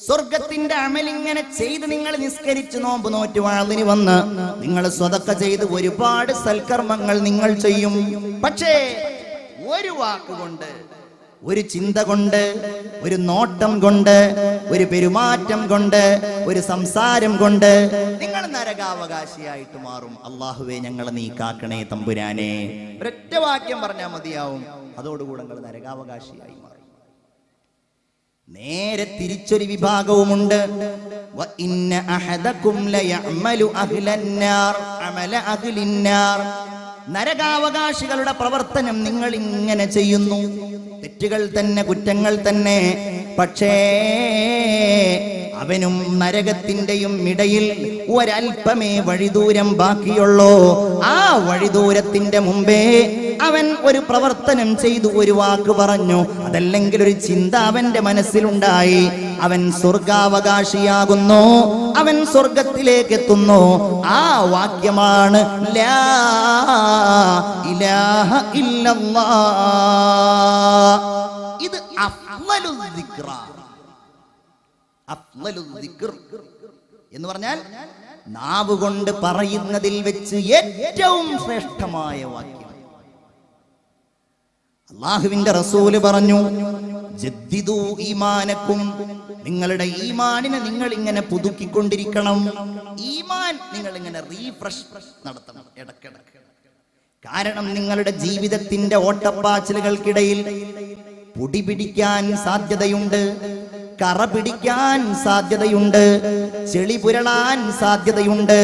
A: സ്വർഗത്തിന്റെ അമൽ ഇങ്ങനെ ചെയ്ത് നിങ്ങൾ നിസ്കരിച്ച് നോമ്പ് നോറ്റ് വാളിന് വന്ന് നിങ്ങൾ സ്വതക്ക ചെയ്ത് ഒരുപാട് സൽക്കർമ്മങ്ങൾ നിങ്ങൾ ചെയ്യും. പക്ഷേ ഒരു വാക്കുകൊണ്ട്, ഒരു ചിന്ത കൊണ്ട്, ഒരു നോട്ടം കൊണ്ട്, ഒരു പെരുമാറ്റം കൊണ്ട്, ഒരു സംസാരം കൊണ്ട് നിങ്ങൾ നരകാവകാശിയായിട്ട് മാറും. അല്ലാഹുവേ ഞങ്ങളെ നീ കാക്കണേ തമ്പുരാനെ. ഒരൊറ്റ വാക്യം പറഞ്ഞാൽ മതിയാവും, അതോടുകൂടെ നിങ്ങൾ നരകാവകാശിയായി മാറും. നേരെ തിരിച്ചൊരു വിഭാഗവുമുണ്ട്. വ ഇന്ന അഹദകും ലയഅമലു അഹ്ലന്നാർ അമല അഹ്ലിന്നാർ. നരകാവകാശികളുടെ പ്രവർത്തനം നിങ്ങൾ ഇങ്ങനെ ചെയ്യുന്നു, തെറ്റുകൾ തന്നെ, കുറ്റങ്ങൾ തന്നെ. പക്ഷേ അവനും നരകത്തിന്റെയും ഇടയിൽ ഒരൽപ്പമേ വഴിദൂരം ബാക്കിയുള്ളൂ. ആ വഴിദൂരത്തിന്റെ മുമ്പേ അവൻ ഒരു പ്രവർത്തനം ചെയ്തു, ഒരു വാക്ക് പറഞ്ഞു, അതല്ലെങ്കിൽ ഒരു ചിന്ത അവന്റെ മനസ്സിലുണ്ടായി. അവൻ സ്വർഗാവകാശിയാകുന്നു, അവൻ സ്വർഗത്തിലേക്ക് എത്തുന്നു. ആ വാക്യമാണ് ലാ ഇലാഹ ഇല്ലല്ലാഹ്. ഇത് അഫ്ളലുൽ ദിക്റ. അഫ്ളലുൽ ദിക്ർ എന്ന് പറഞ്ഞാൽ നാവ് കൊണ്ട് പറയുന്നതിൽ വെച്ച് ഏറ്റവും ശ്രേഷ്ഠമായ വാക്യം. അല്ലാഹുവിന്റെ റസൂല് പറഞ്ഞു, ജദ്ദിദു ഈമാനക്കും. നിങ്ങളുടെ ഈമാനിനെ നിങ്ങൾ ഇങ്ങനെ പുതുക്കിക്കൊണ്ടിരിക്കണം. ഈമാൻ നിങ്ങൾ ഇങ്ങനെ റീഫ്രഷ് നടത്തണം ഇടയ്ക്കിടയ്ക്ക്. കാരണം നിങ്ങളുടെ ജീവിതത്തിന്റെ ഓട്ടപ്പാച്ചിലുകൾക്കിടയിൽ പൊടി പിടിക്കാൻ സാധ്യതയുണ്ട്, കറ പിടിക്കാൻ സാധ്യതയുണ്ട്, ചെളി പുരളാൻ സാധ്യതയുണ്ട്.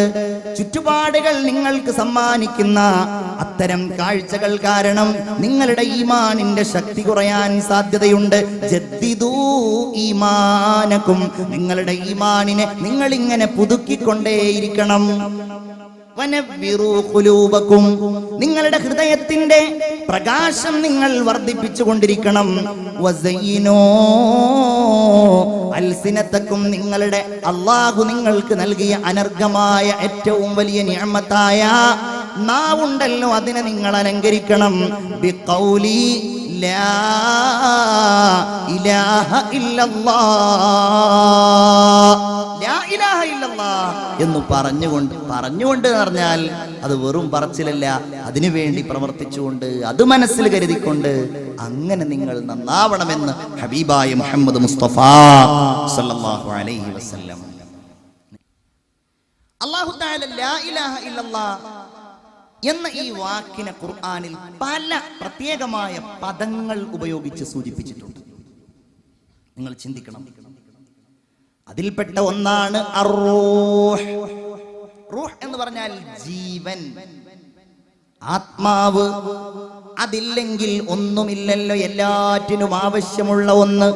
A: ചുറ്റുപാടുകൾ നിങ്ങൾക്ക് സമ്മാനിക്കുന്ന അത്തരം കാഴ്ചകൾ കാരണം നിങ്ങളുടെ ഈമാനിന്റെ ശക്തി കുറയാൻ സാധ്യതയുണ്ട്. ജദ്ദിദൂ ഈമാനക്കും. നിങ്ങളുടെ ഈമാനിനെ നിങ്ങൾ ഇങ്ങനെ പുതുക്കിക്കൊണ്ടേയിരിക്കണം. വനവ്വിറൂ ഖുലൂബക്കും. നിങ്ങളുടെ ഹൃദയത്തിന്റെ പ്രകാശം നിങ്ങൾ വർദ്ധിപ്പിച്ചുകൊണ്ടിരിക്കണം. വസയ്യിനൂ അൽസിനതക്കും. നിങ്ങളുടെ അല്ലാഹു നിങ്ങൾക്ക് നൽകിയ അനർഘമായ ഏറ്റവും വലിയ നിഅമത്തായ നാവുണ്ടല്ലോ, അതിനെ നിങ്ങൾ അലങ്കരിക്കണം. ബിഖൗലി ലാ ഇലാഹ ഇല്ലല്ലാഹ്. ലാ ഇലാഹ ഇല്ലല്ലാഹ് എന്ന് പറഞ്ഞുകൊണ്ട് എന്ന് പറഞ്ഞാൽ അത് വെറും പറച്ചിലല്ല, അതിനുവേണ്ടി പ്രവർത്തിച്ചുകൊണ്ട്, അത് മനസ്സിൽ കരുതിക്കൊണ്ട് അങ്ങനെ നിങ്ങൾ നന്നാവണമെന്ന് ഹബീബായ മുഹമ്മദ് മുസ്തഫ സല്ലല്ലാഹു അലൈഹി വസല്ലം. അല്ലാഹു തആല ലാ ഇലാഹ ഇല്ലല്ലാഹ് എന്ന ഈ വാക്കിനെ ഖുർആനിൽ പല പ്രത്യേകമായ പദങ്ങൾ ഉപയോഗിച്ച് സൂചിപ്പിച്ചിട്ടുണ്ട്. നിങ്ങൾ ചിന്തിക്കണം. അതിൽപ്പെട്ട ഒന്നാണ് അർ-റൂഹ്. റൂഹ് എന്ന് പറഞ്ഞാൽ ജീവൻ, ആത്മാവ്. അതില്ലെങ്കിൽ ഒന്നുമില്ലല്ലോ, എല്ലാറ്റിനും ആവശ്യമുള്ള ഒന്ന്.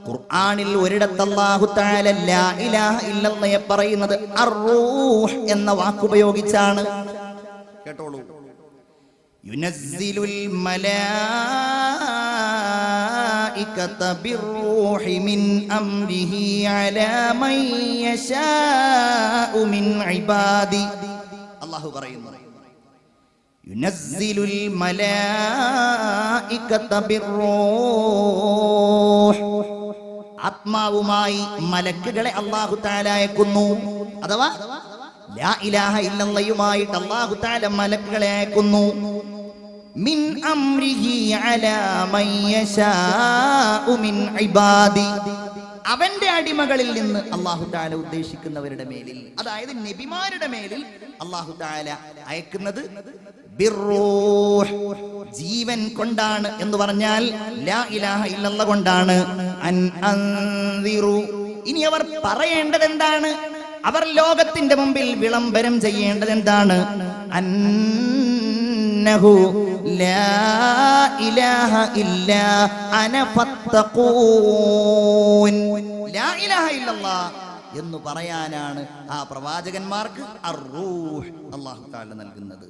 A: ഖുർആനിൽ ഒരിടത്ത് അല്ലാഹു തആല ലാ ഇലാഹ ഇല്ലല്ലാഹ് പറയുന്നത് അർ-റൂഹ് എന്ന വാക്കുപയോഗിച്ചാണ്. കേട്ടോളൂ. യുനസ്സിലുൽ മലായികത ബിർറൂഹി മിൻ അംരിഹി അലാ മൻ യശാഉ മിൻ ഇബാദി. അല്ലാഹു പറയുന്നു, യുനസ്സിലുൽ മലായികത ബിർറൂഹ്. ആത്മാവുമായി മലക്കുകളെ അല്ലാഹു തആല അയക്കുന്നു. അഥവാ ലാ ഇലാഹ ഇല്ലല്ലാഹുമായിട്ട് അല്ലാഹു തആല മലക്കുകളെ അയക്കുന്നു. മിൻ അംരിഹി അലാ മൻ യശാഉ മിൻ ഇബാദി. അവന്റെ അടിമകളിൽ നിന്ന് അല്ലാഹു തആല ഉദ്ദേശിക്കുന്നവരുടെ മേലിൽ, അതായത് നബിമാരുടെ മേലിൽ അല്ലാഹു തആല അയക്കുന്നത് ബിർറൂഹ്, ജീവൻ കൊണ്ടാണ്. എന്ന് പറഞ്ഞാൽ ലാ ഇലാഹ ഇല്ലല്ലാഹ് കൊണ്ടാണ്. അൻ അൻദിറു. ഇനി അവർ പറയേണ്ടത് എന്താണ്? അവർ ലോകത്തിന്റെ മുമ്പിൽ വിളംബരം ചെയ്യേണ്ടത് എന്താണ്? അന്നഹു ലാ ഇലാഹ ഇല്ലാ അന ഫത്തഖൂൻ. ലാ ഇലാഹ ഇല്ലല്ലാഹ് എന്ന് പറയാനാണ് ആ പ്രവാചകന്മാർക്ക് അർ-റൂഹ് അല്ലാഹു തആല നൽകുന്നത്.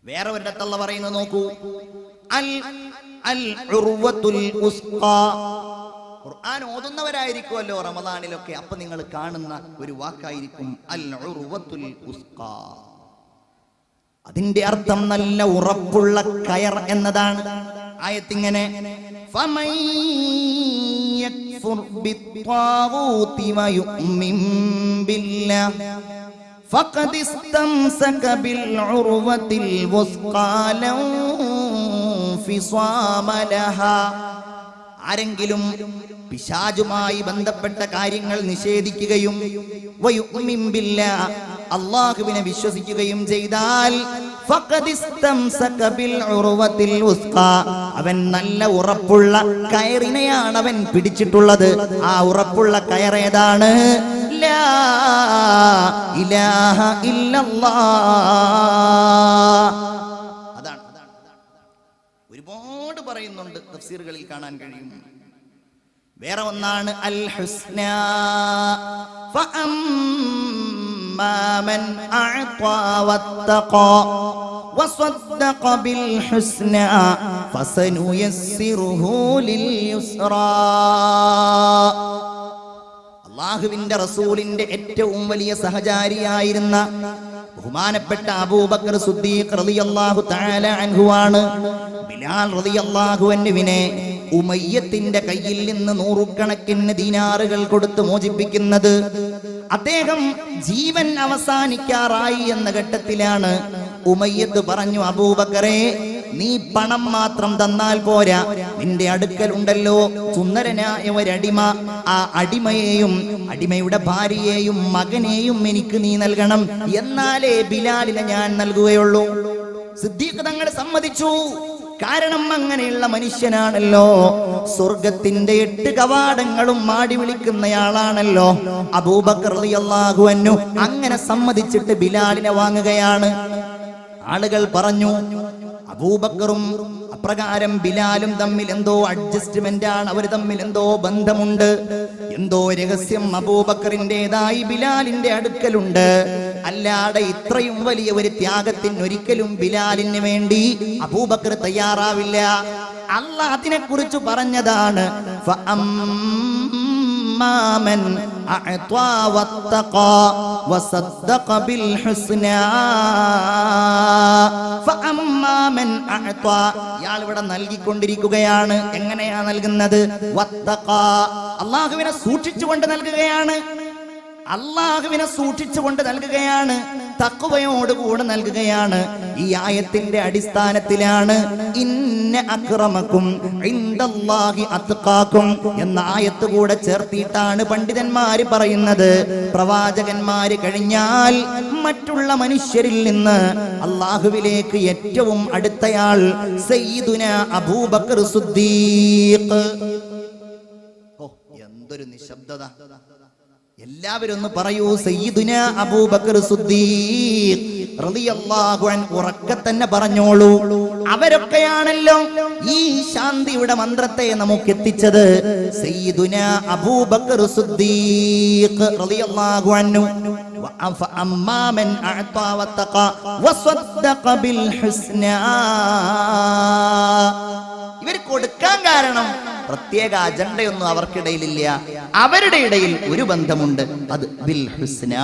A: വേറെ ഒരിടത്ത് അല്ലാഹു പറയുന്നത് നോക്കൂ, അൽ ഉർവത്തുൽ ഉസ്ഖാ. ഖുർആൻ ഓതുന്നവരായിരിക്കുമല്ലോ റമദാനിലൊക്കെ, അപ്പൊ നിങ്ങൾ കാണുന്ന ഒരു വാക്കായിരിക്കും അൽ ഉർവത്തുൽ ഉസ്ഖാ. അതിന്റെ അർത്ഥം നല്ല ഉറപ്പുള്ള കയർ എന്നതാണ്. ആയത്തിങ്ങനെ ഫമൻ യക്ഫുർ ബിത്വാഗൂതി വയുമിൻ ബില്ലാഹ് ഫഖദ് ഇസ്തംസക ബിൽ ഉർവത്തിൽ വുസ്ഖാ ലൻ ഫിസാമ ലഹാ. ആരെങ്കിലും പിശാചുമായി ബന്ധപ്പെട്ട കാര്യങ്ങൾ നിഷേധിക്കുകയും വയുമിൻ ബില്ലാഹ് അല്ലാഹുവിനെ വിശ്വസിക്കുകയും ചെയ്താൽ ഫഖദ് ഇസ്തംസക ബിൽ ഉർവത്തിൽ വുസ്ഖാ, അവൻ നല്ല ഉറപ്പുള്ള കയറിനെയാണ് അവൻ പിടിച്ചിട്ടുള്ളത്. ആ ഉറപ്പുള്ള കയർ ഏതാണ്? ലാ ഇലാഹ ഇല്ലല്ലാഹ്. അതാണ്. ഒരുപാട് പറയുന്നുണ്ട്, തഫ്സീറുകളിൽ കാണാൻ കഴിയും. വേറെ ഒന്നാണ് അൽ ഹുസ്നാ ഫഅമ്മാ മൻ അഅ്താ വത്തഖാ വസദ്ദഖ ബിൽ ഹുസ്നാ ഫസനുയസ്സിറുഹു ലിൽ യുസ്റാ. അല്ലാഹുവിന്റെ റസൂലിന്റെ ഏറ്റവും വലിയ സഹചാരിയായിരുന്ന ബഹുമാനപ്പെട്ട അബൂബക്കർ സിദ്ദീഖ് റളിയല്ലാഹു തആല അൻഹു ആണ് ബിലാൽ റളിയല്ലാഹു അൻഹുവിനെ ഉമയ്യത്തിന്റെ കയ്യിൽ നിന്ന് നൂറുകണക്കിന് ദീനാറുകൾ കൊടുത്ത് മോചിപ്പിക്കുന്നത്. അദ്ദേഹം ജീവൻ അവസാനിക്കാറായി എന്ന ഘട്ടത്തിലാണ് ഉമയ്യത്ത് പറഞ്ഞു, അബൂബക്കറെ, നീ പണം മാത്രം തന്നാൽ പോരാ, നിന്റെ അടുക്കൽ ഉണ്ടല്ലോ സുന്ദരനായ ഒരടിമ. ആ അടിമയെയും അടിമയുടെ ഭാര്യയെയും മകനെയും എനിക്ക് നീ നൽകണം, എന്നാലേ ബിലാലിനെ ഞാൻ നൽകുകയുള്ളൂ. സിദ്ദീഖ് തങ്ങൾ സമ്മതിച്ചു. കാരണം അങ്ങനെയുള്ള മനുഷ്യനാണല്ലോ, സ്വർഗത്തിന്റെ 8 കവാടങ്ങളും മാടി വിളിക്കുന്നയാളാണല്ലോ അബൂബക്കർ റളിയല്ലാഹു അൻഹു. അങ്ങനെ സമ്മതിച്ചിട്ട് ബിലാലിനെ വാങ്ങുകയാണ്. ആളുകൾ പറഞ്ഞു, അബൂബക്കറും അപ്രകാരം ബിലാലും തമ്മിൽ എന്തോ അഡ്ജസ്റ്റ്മെന്റ് ആണ്, അവർ തമ്മിൽ എന്തോ ബന്ധമുണ്ട്, എന്തോ രഹസ്യം അബൂബക്കറിന്റേതായി ബിലാലിന്റെ അടുക്കലുണ്ട്. അല്ലാതെ ഇത്രയും വലിയ ഒരു ത്യാഗത്തിന് ഒരിക്കലും ബിലാലിന് വേണ്ടി അബൂബക്കർ തയ്യാറാവില്ല. അല്ലാഹ് അതിനെ കുറിച്ച് പറഞ്ഞതാണ്, മൻ അഅ്താ വത്തഖാ വസദ്ദഖ ബിൽ ഹുസ്നാ ഫഅമ്മാ മൻ അഅ്താ. ഇയാൾ ഇവിടെ നൽകിക്കൊണ്ടിരിക്കുകയാണ്. എങ്ങനെയാ നൽകുന്നത്? വത്തഖാ, അല്ലാഹുവിനെ സൂക്ഷിച്ചുകൊണ്ട് നൽകുകയാണ്. അല്ലാഹുവിനെ സൂക്ഷിച്ചുകൊണ്ട് നൽകുകയാണ്, തഖ്വയോടുകൂടെ നൽകുകയാണ്. ഈ ആയത്തിന്റെ അടിസ്ഥാനത്തിലാണ് ഇന്ന അക്രമക്കും ഇൻദല്ലാഹി അത്ഖാക്കും എന്ന ആയത്ത് കൂടെ ചേർത്തിയിട്ടാണ് പണ്ഡിതന്മാര് പറയുന്നത്, പ്രവാചകന്മാര് കഴിഞ്ഞാൽ മറ്റുള്ള മനുഷ്യരിൽ നിന്ന് അല്ലാഹുവിലേക്ക് ഏറ്റവും അടുത്തയാൾ സയ്യിദുനാ അബൂബക്കർ സിദ്ദീഖ്. ഓ, എന്തൊരു നിശബ്ദത! എല്ലാവരും ഒന്ന് പറയൂ, സയ്യിദുനാ അബൂബക്കർ സിദ്ദീഖ് റളിയല്ലാഹു അൻഹു. ഉറക്കെ തന്നെ പറഞ്ഞോളൂ. അവരൊക്കെയാണല്ലോ ഈ ശാന്തിയുടെ മന്ത്രത്തെ നമുക്ക് എത്തിച്ചത്. സയ്യിദുനാ അബൂബക്കർ സിദ്ദീഖ് റളിയല്ലാഹു അൻഹു. ഫഅമ്മാ മൻ അഅ്താ വത്തഖാ വസദ്ദഖ ബിൽ ഹുസ്നാ. ഇവർ കൊടുക്കാൻ കാരണം പ്രത്യേക അജണ്ടയൊന്നും അവർക്കിടയിലില്ല. അവരുടെ ഇടയിൽ ഒരു ബന്ധമുണ്ട്, അത് ബിൽ ഹുസ്നാ,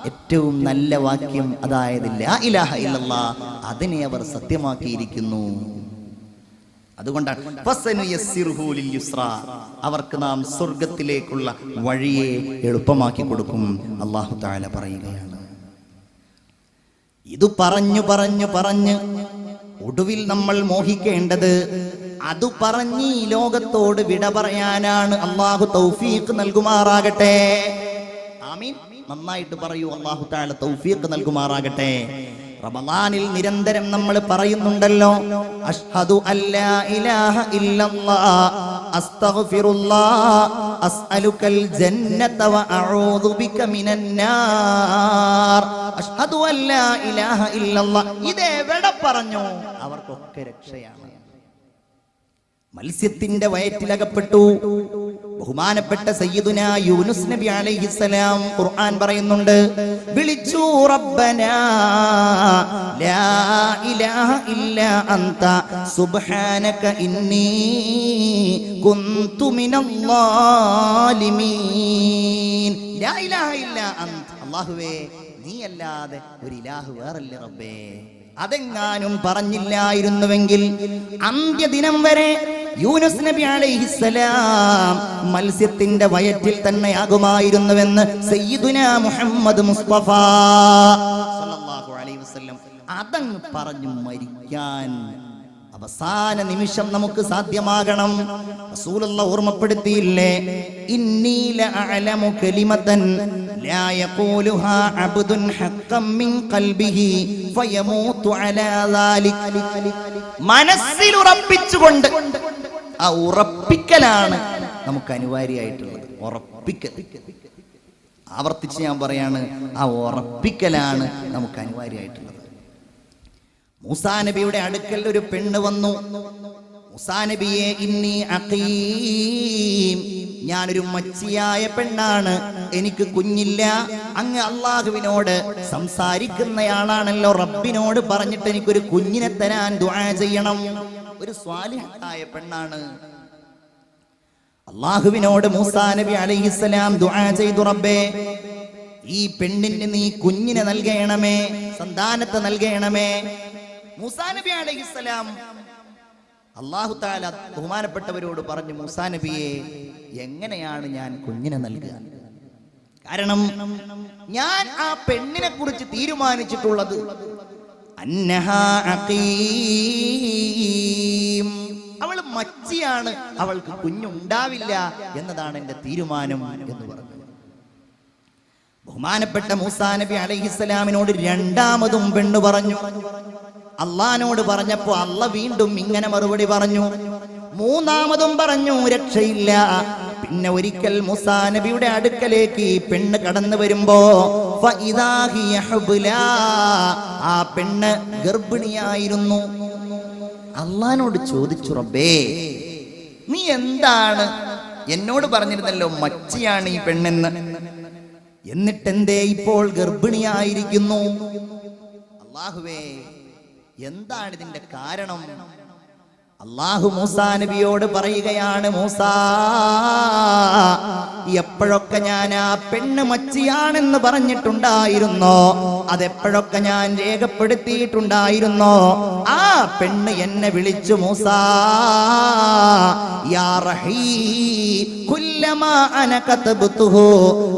A: ഏറ്റവും നല്ല വാക്യം, അതായത് ലാ ഇലാഹ ഇല്ലല്ലാഹ്, അതിനെ അവർ സത്യമാക്കിയിരിക്കുന്നു. അതുകൊണ്ടാണ് ഫസനുയസ്സിറുഹു ലിൽ യുസ്റാ, അവർക്ക് നാം സ്വർഗത്തിലേക്കുള്ള വഴിയെ എളുപ്പമാക്കി കൊടുക്കും അല്ലാഹു തആല പറയുകയാണ്. ഇത് പറഞ്ഞു ഒടുവിൽ നമ്മൾ മോഹിക്കേണ്ടത് അത് പറഞ്ഞ് ഈ ലോകത്തോട് വിട പറയാനാണ്. അല്ലാഹു തൗഫീഖ് നൽകുമാറാകട്ടെ. ആമീൻ. നന്നായിട്ട് പറയൂ, അല്ലാഹു തആല തൗഫീഖ് നൽകുമാറാകട്ടെ. റമളാനിൽ നിരന്തരം നമ്മൾ പറയുന്നുണ്ടല്ലോ, അഷ്ഹദു അല്ലാ ഇലാഹ ഇല്ലല്ലാഹ് അസ്തഗ്ഫിറുല്ലാഹ് അസ്അലുകൽ ജന്നത വ അഊദു ബിക മിനൻ നാർ അഷ്ഹദു അല്ലാ ഇലാഹ ഇല്ലല്ലാഹ്. ഇതെവിടെ പറഞ്ഞു അവർക്കൊക്കെ രക്ഷയാണ്. മത്സ്യത്തിന്റെ വയറ്റിലകപ്പെട്ടു. ബഹുമാനപ്പെട്ട സയ്യിദുനാ യൂനുസ് നബി അലൈഹിസ്സലാം ഖുർആൻ പറയുന്നുണ്ട്, വിളിച്ചു റബ്ബനാ ലാ ഇലാഹ ഇല്ലാ അൻത സുബ്ഹാനക ഇന്നി കുന്തു മിനൽ ളാലിമീൻ. ലാ ഇലാഹ ഇല്ലാ അൻത, അല്ലാഹുവേ നീയല്ലാതെ ഒരു ഇലാഹ് വേറല്ല റബ്ബേ. അതെങ്ങാനും പറഞ്ഞില്ലായിരുന്നുവെങ്കിൽ അന്ത്യദിനം വരെ യൂനുസ് നബി അലൈഹിസ്സലാം മത്സ്യത്തിന്റെ വയറ്റിൽ തന്നെയാകുമായിരുന്നുവെന്ന് സയ്യിദുനാ മുഹമ്മദ് മുസ്തഫ സല്ലല്ലാഹു അലൈഹി വസല്ലം അതങ്ങ് പറഞ്ഞു മരിക്കാൻ അവസാന നിമിഷം നമുക്ക് സാധ്യമാകണം. റസൂലുള്ളാഹി ഓർമ്മപ്പെടുത്തിയില്ലേ, ഇന്നി ലഅലമു കലിമതൻ ലാ യഖൂലുഹാ അബ്ദുൻ ഹഖ്ഖൻ മിൻ ഖൽബിഹി ഫയമൂതു അലാ ദാലിക. മനസ്സിൽ ഉറപ്പിച്ചുകൊണ്ട്, ആ ഉറപ്പിക്കലാണ് നമുക്ക് അനിവാര്യമായിട്ടുള്ളത്. ഉറപ്പിക്കൽ, ആവർത്തിച്ച് ഞാൻ പറയാണ്, ആ ഉറപ്പിക്കലാണ് നമുക്ക് അനിവാര്യമായിട്ടുള്ളത്. മൂസാ നബിയുടെ അടുക്കൽ ഒരു പെണ്ണ് വന്നു. മൂസാ നബിയെ, ഇന്നി അഖീം, ഞാനൊരു മച്ചിയായ പെണ്ണാണ്, എനിക്ക് കുഞ്ഞില്ല. അങ്ങ് അള്ളാഹുവിനോട് സംസാരിക്കുന്നയാളാണല്ലോ, റബ്ബിനോട് പറഞ്ഞിട്ട് എനിക്കൊരു കുഞ്ഞിനെ തരാൻ ദുആ ചെയ്യണം. ഒരു സ്വാലിഹായ പെണ്ണാണ്. അള്ളാഹുവിനോട് മൂസാ നബി അലൈഹിസ്സലാം ദുആ ചെയ്തു, റബ്ബേ ഈ പെണ്ണിന് നീ കുഞ്ഞിനെ നൽകണമേ, സന്താനത്തെ നൽകണമേ. മൂസാ നബി അലൈഹിസ്സലാം അല്ലാഹു തആല ബഹുമാനപ്പെട്ടവരോട് പറഞ്ഞു, മൂസാ നബിയെ എങ്ങനെയാണ് ഞാൻ കുഞ്ഞിനെ നൽകുക? കാരണം ഞാൻ ആ പെണ്ണിനെ കുറിച്ച് തീരുമാനിച്ചിട്ടുള്ളത് അന്നഹാ അഖീം, അവൾ മച്ചിയാണ്, അവൾക്ക് കുഞ്ഞുണ്ടാവില്ല എന്നതാണ് എന്റെ തീരുമാനം എന്ന് പറഞ്ഞു. ബഹുമാനപ്പെട്ട മൂസാ നബി അലൈഹിസ്സലാമിനോട് രണ്ടാമതും പെണ്ണ് പറഞ്ഞു. അള്ളാനോട് പറഞ്ഞപ്പോ അള്ള വീണ്ടും ഇങ്ങനെ മറുപടി പറഞ്ഞു. മൂന്നാമതും പറഞ്ഞു, രക്ഷയില്ല. പിന്നെ ഒരിക്കൽ മൂസാ നബിയുടെ അടുക്കലേക്ക് ഈ പെണ്ണ് കടന്നു വരുമ്പോ ഫഇദാ ഹിയ ഹുബ്ലാ, ആ പെണ്ണ് ഗർഭിണിയായിരുന്നു. അള്ളാനോട് ചോദിച്ചു, റബ്ബേ നീ എന്താണ് എന്നോട് പറഞ്ഞിരുന്നല്ലോ മച്ചിയാണ് ഈ പെണ്ണെന്ന്, എന്നിട്ടെന്തേ ഇപ്പോൾ ഗർഭിണിയായിരിക്കുന്നു? അല്ലാഹുവേ എന്താണ് ഇതിന്റെ കാരണം? അല്ലാഹു മൂസാ നബിയോട് പറയുകയാണ്, മൂസാ എപ്പോഴൊക്കെ ഞാൻ ആ പെണ്ണ് മച്ചിയാണെന്ന് പറഞ്ഞിട്ടുണ്ടായിരുന്നോ, അതെപ്പോഴൊക്കെ ഞാൻ രേഖപ്പെടുത്തിയിട്ടുണ്ടായിരുന്നോ, ആ പെണ്ണ് എന്നെ വിളിച്ചു, മൂസാ യാ റഹീം കുല്ലമാ അന കതബ്തുഹു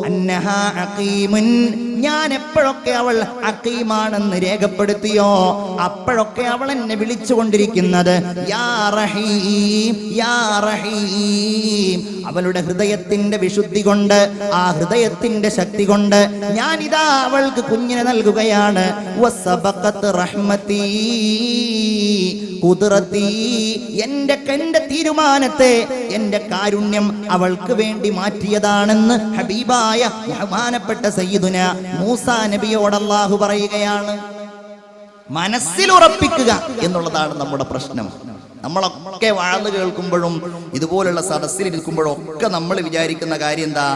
A: അന്നഹാ അഖീമുൻ, ഞാൻ എപ്പോഴൊക്കെ അവൾ അഖീമാണെന്ന് രേഖപ്പെടുത്തിയോ അപ്പോഴൊക്കെ അവൾ എന്നെ വിളിച്ചുകൊണ്ടിരിക്കുന്നത് യാ റഹീം യാ റഹീം. അവളുടെ ഹൃദയത്തിന്റെ വിശുദ്ധി കൊണ്ട്, ആ ഹൃദയത്തിന്റെ ശക്തി കൊണ്ട് ഞാനിതാ അവൾക്ക് കുഞ്ഞിനെ നൽകുകയാണ്. വസബഖത് റഹ്മതീ ഖുദ്റതീ, എന്റെ തീരുമാനത്തെ, എന്റെ കാരുണ്യം അവൾക്ക് വേണ്ടി മാറ്റിയതാണെന്ന് ഹബീബായ ബഹുമാനപ്പെട്ട സയ്യിദുന മൂസാ നബിയോട് അല്ലാഹു പറയുകയാണ്. മനസ്സിൽ ഉറപ്പിക്കുക എന്നുള്ളതാണ് നമ്മുടെ പ്രശ്നം. നമ്മളൊക്കെ വാഴ്ന്നു കേൾക്കുമ്പോഴും ഇതുപോലുള്ള സദസ്സിൽ ഇരിക്കുമ്പോഴും ഒക്കെ നമ്മൾ വിചാരിക്കുന്ന കാര്യം എന്താ?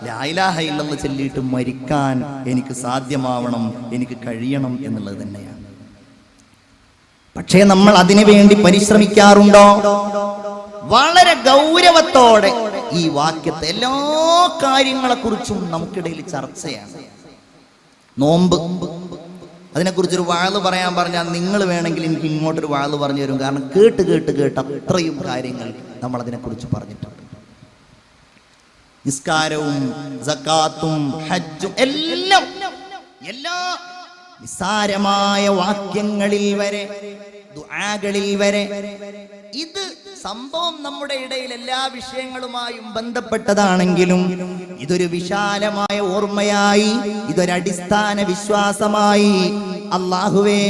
A: ലാ ഇലാഹ ഇല്ലല്ലാഹ് ചൊല്ലിയിട്ട് മരിക്കാൻ എനിക്ക് സാധ്യമാവണം, എനിക്ക് കഴിയണം എന്നുള്ളത് തന്നെയാണ്. പക്ഷേ നമ്മൾ അതിനു വേണ്ടി പരിശ്രമിക്കാറുണ്ടോ? വളരെ ഗൗരവത്തോടെ ഈ വാക്യത്തെ എല്ലാ കാര്യങ്ങളെ കുറിച്ചും നമുക്കിടയിൽ ചർച്ചയാണ്. നോമ്പ്, അതിനെക്കുറിച്ചൊരു വാഴ് പറയാൻ പറഞ്ഞാൽ നിങ്ങൾ വേണമെങ്കിൽ എനിക്ക് ഇങ്ങോട്ടൊരു വാഴ് പറഞ്ഞു തരും. കാരണം കേട്ട് കേട്ട് കേട്ട് അത്രയും കാര്യങ്ങൾ നമ്മൾ അതിനെക്കുറിച്ച് പറഞ്ഞിട്ടുണ്ട്. നിസ്കാരവും സകാത്തും ഹജ്ജും എല്ലാം, എല്ലാ നിസ്സാരമായ വാക്യങ്ങളിൽ വരെ, ദുആകളിൽ വരെ, ഇത് സംഭവം നമ്മുടെ ഇടയിൽ എല്ലാ വിഷയങ്ങളുമായും ബന്ധപ്പെട്ടതാണെങ്കിലും ഇതൊരു വിശാലമായ ഓർമ്മയായി, ഇതൊരടിസ്ഥാന വിശ്വാസമായി, അല്ലാഹുവേ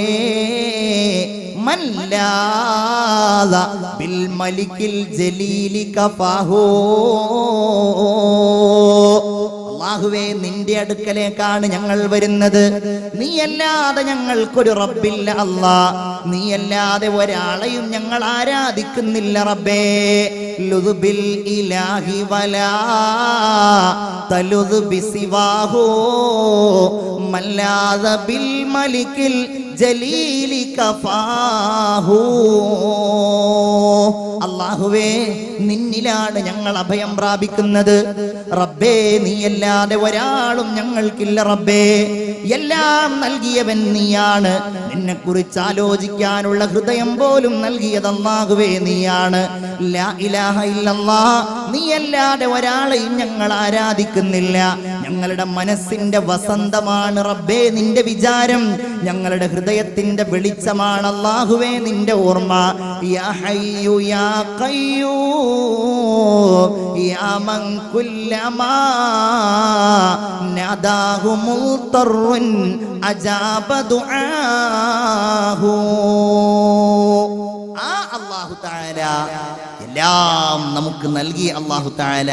A: മല്ലാദ ബിൽ മലിക്കിൽ ജലീലി കഫാഹു. അല്ലാഹുവേ, നിന്റെ അടുക്കലേക്കാണ് ഞങ്ങൾ വരുന്നത്. നീയല്ലാതെ ഞങ്ങൾക്കൊരു റബ്ബില്ല അല്ലാ. നീയല്ലാതെ ഒരാളെയും ഞങ്ങൾ ആരാധിക്കുന്നില്ല റബ്ബേ. ലുദ്ബിൽ ഇലാഹി വലാ തലുദ് ബിസിവാഹു മല്ലാദ ബിൽ മലിക്കിൽ ജലീലി കഫാഹു. അല്ലാഹുവേ, നിന്നിലാണ് ഞങ്ങൾ അഭയം പ്രാപിക്കുന്നത് റബ്ബേ. നീയല്ലാതെ ഒരാളും ഞങ്ങൾക്കില്ല റബ്ബേ. എല്ലാം നൽകിയവൻ നീയാണ്. നിന്നെ കുറിച്ച് ആലോചിക്കാനുള്ള ഹൃദയം പോലും നൽകിയത് അല്ലാഹുവേ നീയാണ്. ലാ ഇലാഹ ഇല്ലല്ലാഹ്, നീയല്ലാതെ ഒരാളെയും ഞങ്ങൾ ആരാധിക്കുന്നില്ല. ഞങ്ങളുടെ മനസ്സിന്റെ വസന്തമാണ് റബ്ബേ നിന്റെ വിചാരം. ഞങ്ങളുടെ ഹൃദയത്തിന്റെ വെളിച്ചമാണ് അല്ലാഹുവേ നിന്റെ ഓർമ്മ. യാ ഹയ്യു യാ ഖയ്യൂം യാ മൻ കുല്ലമാ നദാഹു മുൽതറുൻ അജാബ ദുആഹു. ആ അല്ലാഹു തആല എല്ലാം നമുക്ക് നൽകിയ അല്ലാഹു തആല,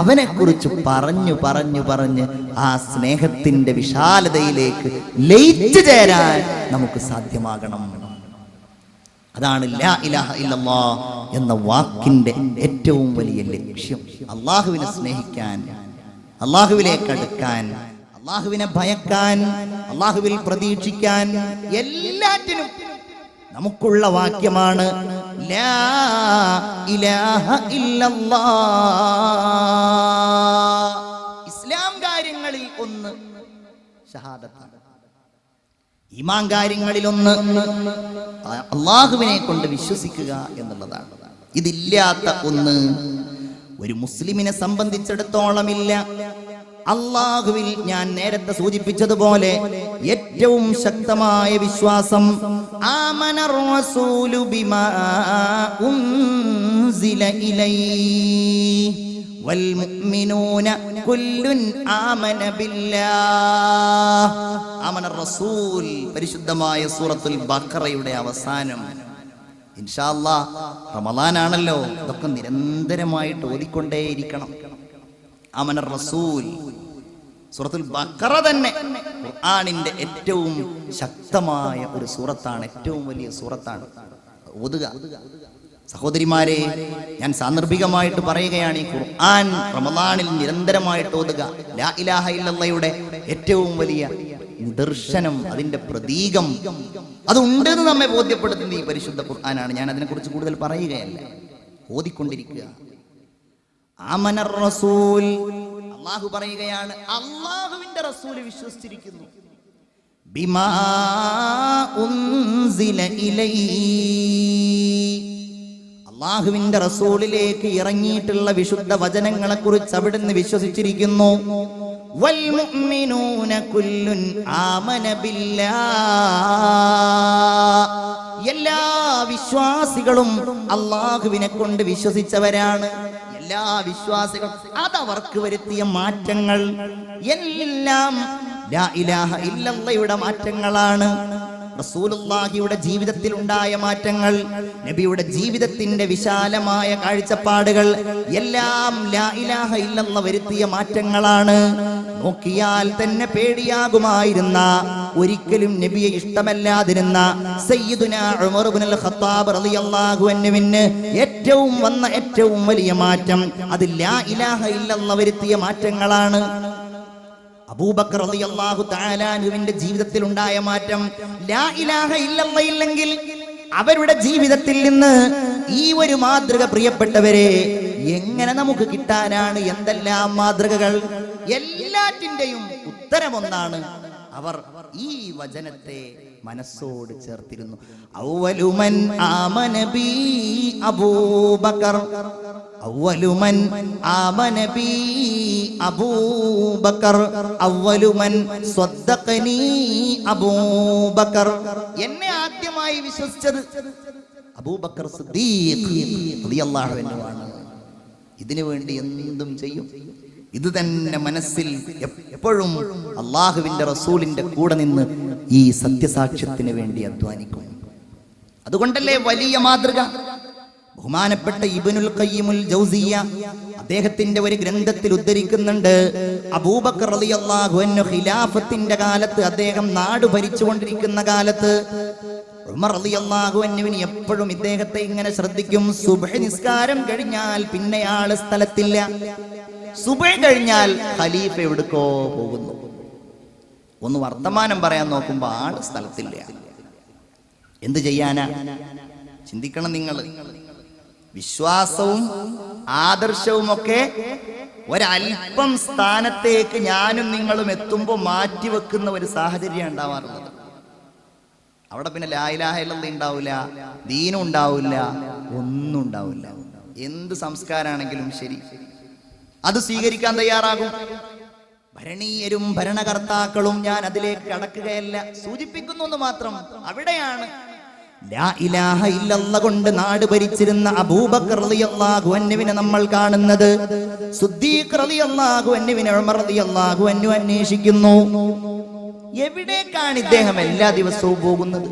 A: അവനെ കുറിച്ച് പറഞ്ഞു പറഞ്ഞു പറഞ്ഞ് ആ സ്നേഹത്തിന്റെ വിശാലതയിലേക്ക് ലയിച്ചു ചേരാൻ നമുക്ക് സാധ്യമാകണം. അതാണ് ലാ ഇലാഹ ഇല്ലല്ലാഹ് എന്ന വാക്കിന്റെ ഏറ്റവും വലിയ ലക്ഷ്യം. അല്ലാഹുവിനെ സ്നേഹിക്കാൻ, അല്ലാഹുവിലേക്ക് അടുക്കാൻ, അല്ലാഹുവിനെ ഭയക്കാൻ, അല്ലാഹുവിൽ പ്രതീക്ഷിക്കാൻ, എല്ലാറ്റിനും നമുക്കുള്ള വാക്യമാണ് ലാ ഇലാഹ ഇല്ലല്ലാഹ്. ഇസ്ലാം കാര്യങ്ങളിൽ ഒന്ന് ഷഹാദത്താണ്. ഈമാൻ കാര്യങ്ങളിൽ ഒന്ന് അല്ലാഹുവിനെ കൊണ്ട് വിശ്വസിക്കുക എന്നുള്ളതാണ്. ഇതില്ലാത്ത ഒന്ന് ഒരു മുസ്ലിമിനെ സംബന്ധിച്ചിടത്തോളം ഇല്ല. അല്ലാഹുവിൽ ഞാൻ നേരത്തെ സൂചിപ്പിച്ചതുപോലെ ഏറ്റവും ശക്തമായ വിശ്വാസം ആമനർ റസൂലു ബിമാ ഉൻസില ഇലൈഹി വൽ മുഅ്മിനൂന കുല്ലുൻ ആമന ബില്ലാഹ്. ആമനർ റസൂൽ പരിശുദ്ധമായ സൂറത്തുൽ ബഖറയുടെ അവസാനം. ഇൻഷാ അല്ലാഹ് റമളാനാണല്ലോ, ഇതൊക്കെ നിരന്തരമായിട്ട് ഓതിക്കൊണ്ടേയിരിക്കണം. ആമനർ റസൂൽ സൂറത്തുൽ ബഖറ തന്നെ ഖുർആനിന്റെ ഏറ്റവും ശക്തമായ ഒരു സൂറത്താണ്, ഏറ്റവും വലിയ സൂറത്താണ്. ഓതുക സഹോദരിമാരെ, ഞാൻ സാന്ദർഭികമായിട്ട് പറയുകയാണ്, ഈ ഖുർആൻ റമളാനിൽ നിരന്തരമായിട്ട് ഓതുക. ലാ ഇലാഹ ഇല്ലല്ലാഹയുടെ ഏറ്റവും വലിയ നിദർശനം, അതിന്റെ പ്രതീകം അതുണ്ടെന്ന് നമ്മെ ബോധ്യപ്പെടുത്തുന്ന ഈ പരിശുദ്ധ ഖുർആനാണ്. ഞാൻ അതിനെക്കുറിച്ച് കൂടുതൽ പറയുകയല്ല, ഓതിക്കൊണ്ടിരിക്കുക. ആമനർ റസൂൽ, അല്ലാഹു പറയുകയാണ്, അല്ലാഹുവിന്റെ റസൂൽ വിശ്വസിച്ചിരിക്കുന്നു. ബിമാ ഉൻസില ഇലൈഹി, അല്ലാഹുവിന്റെ റസൂലിലേക്ക് ഇറങ്ങിയിട്ടുള്ള വിശുദ്ധ വചനങ്ങളെ കുറിച്ച് അവിടുന്ന് വിശ്വസിച്ചിരിക്കുന്നു. വൽ മുഅ്മിനൂന കുല്ലുൻ ആമന ബില്ലാഹ്, എല്ലാ വിശ്വാസികളും അല്ലാഹുവിനെ കൊണ്ട് വിശ്വസിച്ചവരാണ്. എല്ലാ വിശ്വാസികളും അതവർക്ക് വരുത്തിയ മാറ്റങ്ങൾ എല്ലാം ലാ ഇലാഹ ഇല്ലല്ലാഹയുടെ മാറ്റങ്ങളാണ്. റസൂലുള്ളാഹിയുടെ ജീവിതത്തിൽ ഉണ്ടായ മാറ്റങ്ങൾ, നബിയുടെ ജീവിതത്തിന്റെ വിശാലമായ കാഴ്ചപ്പാടുകൾ എല്ലാം ലാ ഇലാഹ ഇല്ലല്ലാഹ് വരുത്തിയ മാറ്റങ്ങളാണ്. നോക്കിയാൽ തന്നെ പേടിയാകുമായിരുന്ന, ഒരിക്കലും നബിയെ ഇഷ്ടമല്ലാതിരുന്ന സയ്യിദുനാ ഉമർ ഇബ്നുൽ ഖത്താബ് റളിയല്ലാഹു അൻഹുവിന് ഏറ്റവും വലിയ മാറ്റം അത് ലാ ഇലാഹ ഇല്ലല്ലാഹ് വരുത്തിയ മാറ്റങ്ങളാണ്. അബൂബക്കർ റളിയല്ലാഹു തആല അൻഹുവിന്റെ ജീവിതത്തിൽ ഉണ്ടായ മാറ്റം, ലാ ഇലാഹ ഇല്ലല്ലാഹ് ഇല്ലെങ്കിൽ അവരുടെ ജീവിതത്തിൽ നിന്ന് ഈ ഒരു മാതൃക, പ്രിയപ്പെട്ടവരെ, എങ്ങനെ നമുക്ക് കിട്ടാനാണ്? എന്തെല്ലാം മാതൃകകൾ! എല്ലാറ്റിന്റെയും ഉത്തരമൊന്നാണ്, അവർ ഈ വചനത്തെ മനസ്സോട് ചേർത്തിരുന്നു. അവ്വലുമൻ ആമന ബി അബൂബക്കർ, അവ്വലുമൻ ആമന ബി അബൂബക്കർ, അവ്വലുമൻ സ്വദ്ദഖനി അബൂബക്കർ. എന്നെ ആദ്യമായി വിശ്വസിച്ചത് അബൂബക്കർ സിദ്ദീഖ് റളിയല്ലാഹു അൻഹു ആണ്. ഇതിനു വേണ്ടി എന്തും ചെയ്യും. ഇത് തന്നെ മനസ്സിൽ എപ്പോഴും അള്ളാഹുവിന്റെ റസൂലിന്റെ കൂടെ നിന്ന് ഈ സത്യസാക്ഷ്യത്തിന് വേണ്ടി അധ്വാനിക്കും. അതുകൊണ്ടല്ലേ വലിയ മാതൃക. ബഹുമാനപ്പെട്ട ഇബ്നുൽ ഖയ്യിമുൽ ജൗസിയ്യ അദ്ദേഹത്തിന്റെ ഒരു ഗ്രന്ഥത്തിൽ ഉദ്ധരിക്കുന്നുണ്ട്, അബൂബക്കർ റളിയല്ലാഹു അൻഹു ഖിലാഫത്തിന്റെ കാലത്ത്, അദ്ദേഹം നാട് ഭരിച്ചുകൊണ്ടിരിക്കുന്ന കാലത്ത് ഉമർ റളിയല്ലാഹു അൻഹുവിന് എപ്പോഴും ഇദ്ദേഹത്തെ ഇങ്ങനെ ശ്രദ്ധിക്കും. സുബ്ഹ് നിസ്കാരം കഴിഞ്ഞാൽ പിന്നെ ആള് സ്ഥലത്തില്ല. സുബ്ഹ് കഴിഞ്ഞാൽ ഖലീഫ എവിടേക്കോ പോകുന്നു. ഒന്ന് വർത്തമാനം പറയാൻ നോക്കുമ്പോ ആള് സ്ഥലത്തില്ല. എന്ത് ചെയ്യാനാ? ചിന്തിക്കണം നിങ്ങൾ. വിശ്വാസവും ആദർശവും ഒക്കെ ഒരൽപ്പം സ്ഥാനത്തേക്ക് ഞാനും നിങ്ങളും എത്തുമ്പോൾ മാറ്റിവെക്കുന്ന ഒരു സാഹചര്യം ഉണ്ടാവാറുള്ളത്. അവിടെ പിന്നെ ലാ ഇലാഹ ഇല്ലല്ലാഹ് ഉണ്ടാവില്ല, ദീനും ഉണ്ടാവില്ല, ഒന്നും ഉണ്ടാവില്ല. എന്ത് സംസ്കാരാണെങ്കിലും ശരി, അത് സ്വീകരിക്കാൻ തയ്യാറാകും. ഭരണീയരും ഭരണകർത്താക്കളും, ഞാൻ അതിലേക്ക് കടക്കുകയല്ല, സൂചിപ്പിക്കുന്നു മാത്രം. അവിടെയാണ് ലാ ഇലാഹ ഇല്ലല്ലാഹ് കൊണ്ട് നാട് ഭരിച്ചിരുന്ന അബൂബക്കർ റളിയല്ലാഹു അൻഹുവിനെ നമ്മൾ കാണുന്നത്. സിദ്ദീഖ് റളിയല്ലാഹു അൻഹുവിനെ ഉമർ റളിയല്ലാഹു അൻഹു അന്വേഷിക്കുന്നു. എവിടേക്കാണ് ഇദ്ദേഹം എല്ലാ ദിവസവും പോകുന്നത്?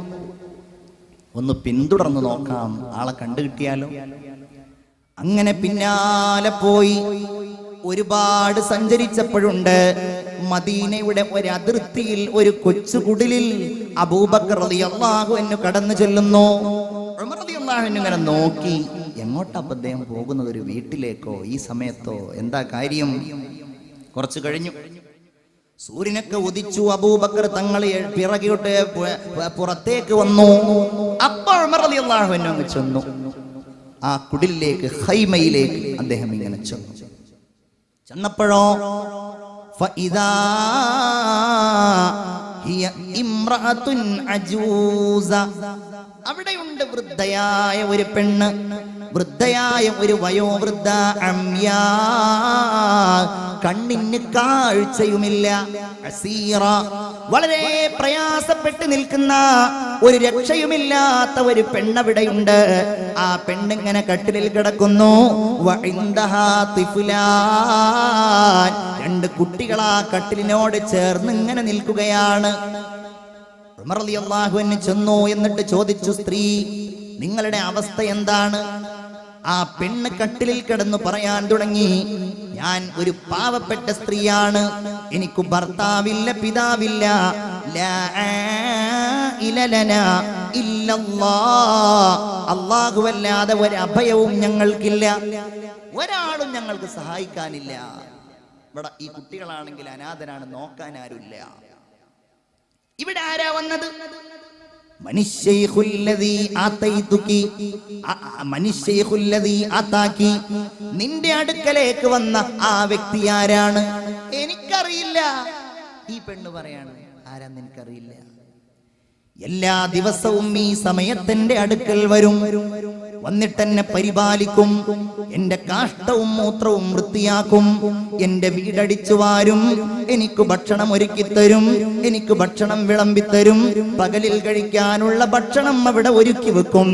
A: ഒന്ന് പിന്തുടർന്ന് നോക്കാം, ആളെ കണ്ടുകിട്ടിയാലോ. അങ്ങനെ പിന്നാലെ പോയി ഒരുപാട് സഞ്ചരിച്ചപ്പോഴുണ്ട് മദീനയുടെ ഒരു അതിർത്തിയിൽ ഒരു കൊച്ചു കുടിലിൽ അബൂബക്കർ റളിയല്ലാഹു അൻഹു കടന്നു ചെല്ലുന്നു. ഉമർ റളിയല്ലാഹു അൻഹു ഇങ്ങനെ നോക്കി, എങ്ങോട്ടാ അദ്ദേഹം പോകുന്നത്? ഒരു വീട്ടിലേക്കോ ഈ സമയത്തോ? എന്താ കാര്യം? കുറച്ചു കഴിഞ്ഞു, സൂര്യനൊക്കെ ഉദിച്ചു. അബൂബക്കർ തങ്ങൾ പിറകിട്ട് പുറത്തേക്ക് വന്നു. അപ്പോൾ ഉമർ റളിയല്ലാഹു അൻഹു അങ്ങ് ചെന്നു. ആ കുടിലിലേക്ക്, ഖൈമയിലേക്ക് അദ്ദേഹം ഇങ്ങനെ ചെന്നപ്പോഴോ ഫഇദാ ഹിയ ഇംറഅത്തുൻ അജൂസ, അവിടെയുണ്ട് വൃദ്ധയായ ഒരു പെണ്ണ്, വൃദ്ധയായ ഒരു വയോവൃദ്ധ, അമ്യാ, കണ്ണിന് കാഴ്ചയുമില്ല, അസീറ, വളരെ പ്രയാസപ്പെട്ട് നിൽക്കുന്ന, ഒരു രക്ഷയുമില്ലാത്ത ഒരു പെണ്ണവിടെയുണ്ട്. ആ പെണ്ണിങ്ങനെ കട്ടിലിൽ കിടക്കുന്നു. വഇൻദഹാ തിഫ്ലാൻ, രണ്ട് കുട്ടികൾ ആ കട്ടിലിനോട് ചേർന്ന് ഇങ്ങനെ നിൽക്കുകയാണ്. ഉമർ റളിയല്ലാഹു അൻഹു ചെന്നു. എന്നിട്ട് ചോദിച്ചു, സ്ത്രീ, നിങ്ങളുടെ അവസ്ഥ എന്താണ്? ആ പെണ്ണ് കട്ടിലിൽ കിടന്നു പറയാൻ തുടങ്ങി, ഞാൻ ഒരു പാവപ്പെട്ട സ്ത്രീയാണ്, എനിക്ക് ഭർത്താവില്ല, പിതാവില്ല, ലാ ഇലലനാ ഇല്ലല്ലാഹ്, അല്ലാഹുവല്ലാതെ ഒരു അഭയവും ഞങ്ങൾക്കില്ല, ഒരാളും ഞങ്ങൾക്ക് സഹായിക്കാനില്ല. ഇവിടെ ഈ കുട്ടികളാണെങ്കിൽ അനാഥരാണ്, നോക്കാൻ ആരുമില്ല. ഇവിടെ ആരാ വന്നത്? നിന്റെ അടുക്കലേക്ക് വന്ന ആ വ്യക്തി ആരാണ്? എനിക്കറിയില്ല. ഈ പെണ്ണ് പറയാണ്, ആരാന്ന് എനിക്കറിയില്ല. എല്ലാ ദിവസവും ഈ സമയത്തെന്റെ അടുക്കൽ വരും, വന്നിട്ടെന്നെ പരിപാലിക്കും, എന്റെ കാഷ്ടവും മൂത്രവും വൃത്തിയാക്കും, എന്റെ വീടടിച്ചു വാരും, എനിക്ക് ഭക്ഷണം ഒരുക്കിത്തരും, എനിക്ക് ഭക്ഷണം വിളമ്പിത്തരും, പകലിൽ കഴിക്കാനുള്ള ഭക്ഷണം അവിടെ ഒരുക്കി വെക്കും.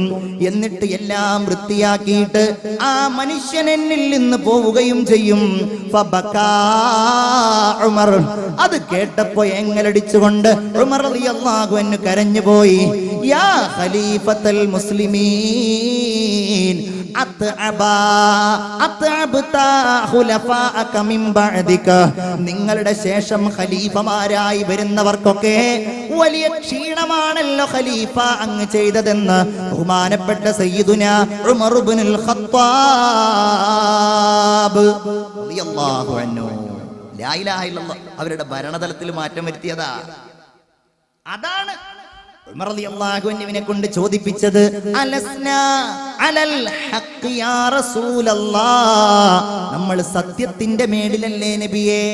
A: എന്നിട്ട് എല്ലാം വൃത്തിയാക്കിയിട്ട് ആ മനുഷ്യൻ എന്നിൽ നിന്ന് പോവുകയും ചെയ്യും. ഫബകാ ഉമർ, അത് കേട്ടപ്പോ എങ്ങലടിച്ചുകൊണ്ട് ഉമർ റളിയല്ലാഹു അൻഹു കരഞ്ഞുപോയി. യാ ഖലീഫത്തുൽ മുസ്ലിമീൻ, നിങ്ങളുടെ ശേഷം ഖലീഫമാരായി വരുന്നവർക്കൊക്കെ വലിയ ക്ഷീണമാണല്ലോ ഖലീഫ അങ്ങ് ചെയ്തതെന്ന് ബഹുമാനപ്പെട്ട സയ്യിദുനാ ഉമർ ഇബ്നുൽ ഖത്താബ് റളിയല്ലാഹു അൻഹു, ലാ ഇലാഹ ഇല്ലല്ലാഹ് അവരുടെ ഭരണതലത്തിൽ മാറ്റം വരുത്തിയതാ. അതാണ് ഉമർ റളിയല്ലാഹു അൻഹുവിനെ കൊണ്ട് ചോദിപ്പിച്ചത്, അലസ്നാ അലൽ ഹഖ് യാ റസൂലല്ലാഹ്, നമ്മൾ സത്യത്തിന്റെ മേലിലല്ലേ നബിയേ?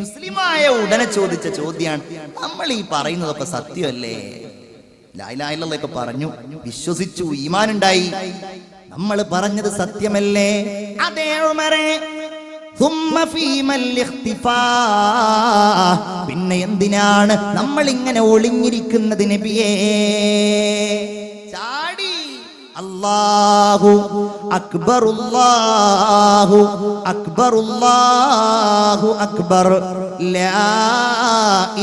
A: മുസ്ലിമായ ഉടനെ ചോദിച്ച ചോദ്യമാണ്. നമ്മൾ ഈ പറയുന്നതൊക്കെ സത്യമല്ലേ? ലാ ഇലാഹ ഇല്ലല്ലാഹ് ഒക്കെ പറഞ്ഞു, വിശ്വസിച്ചു, ഈമാൻ ഉണ്ടായി. നമ്മൾ പറഞ്ഞത് സത്യമല്ലേ? അതേ ഉമറേ. പിന്നെ എന്തിനാണ് നമ്മൾ ഇങ്ങനെ ഒളിഞ്ഞിരിക്കുന്നത് നബിയേ? ചാടി അല്ലാഹു അക്ബർ അല്ലാഹു അക്ബർ അല്ലാഹു അക്ബർ ലാ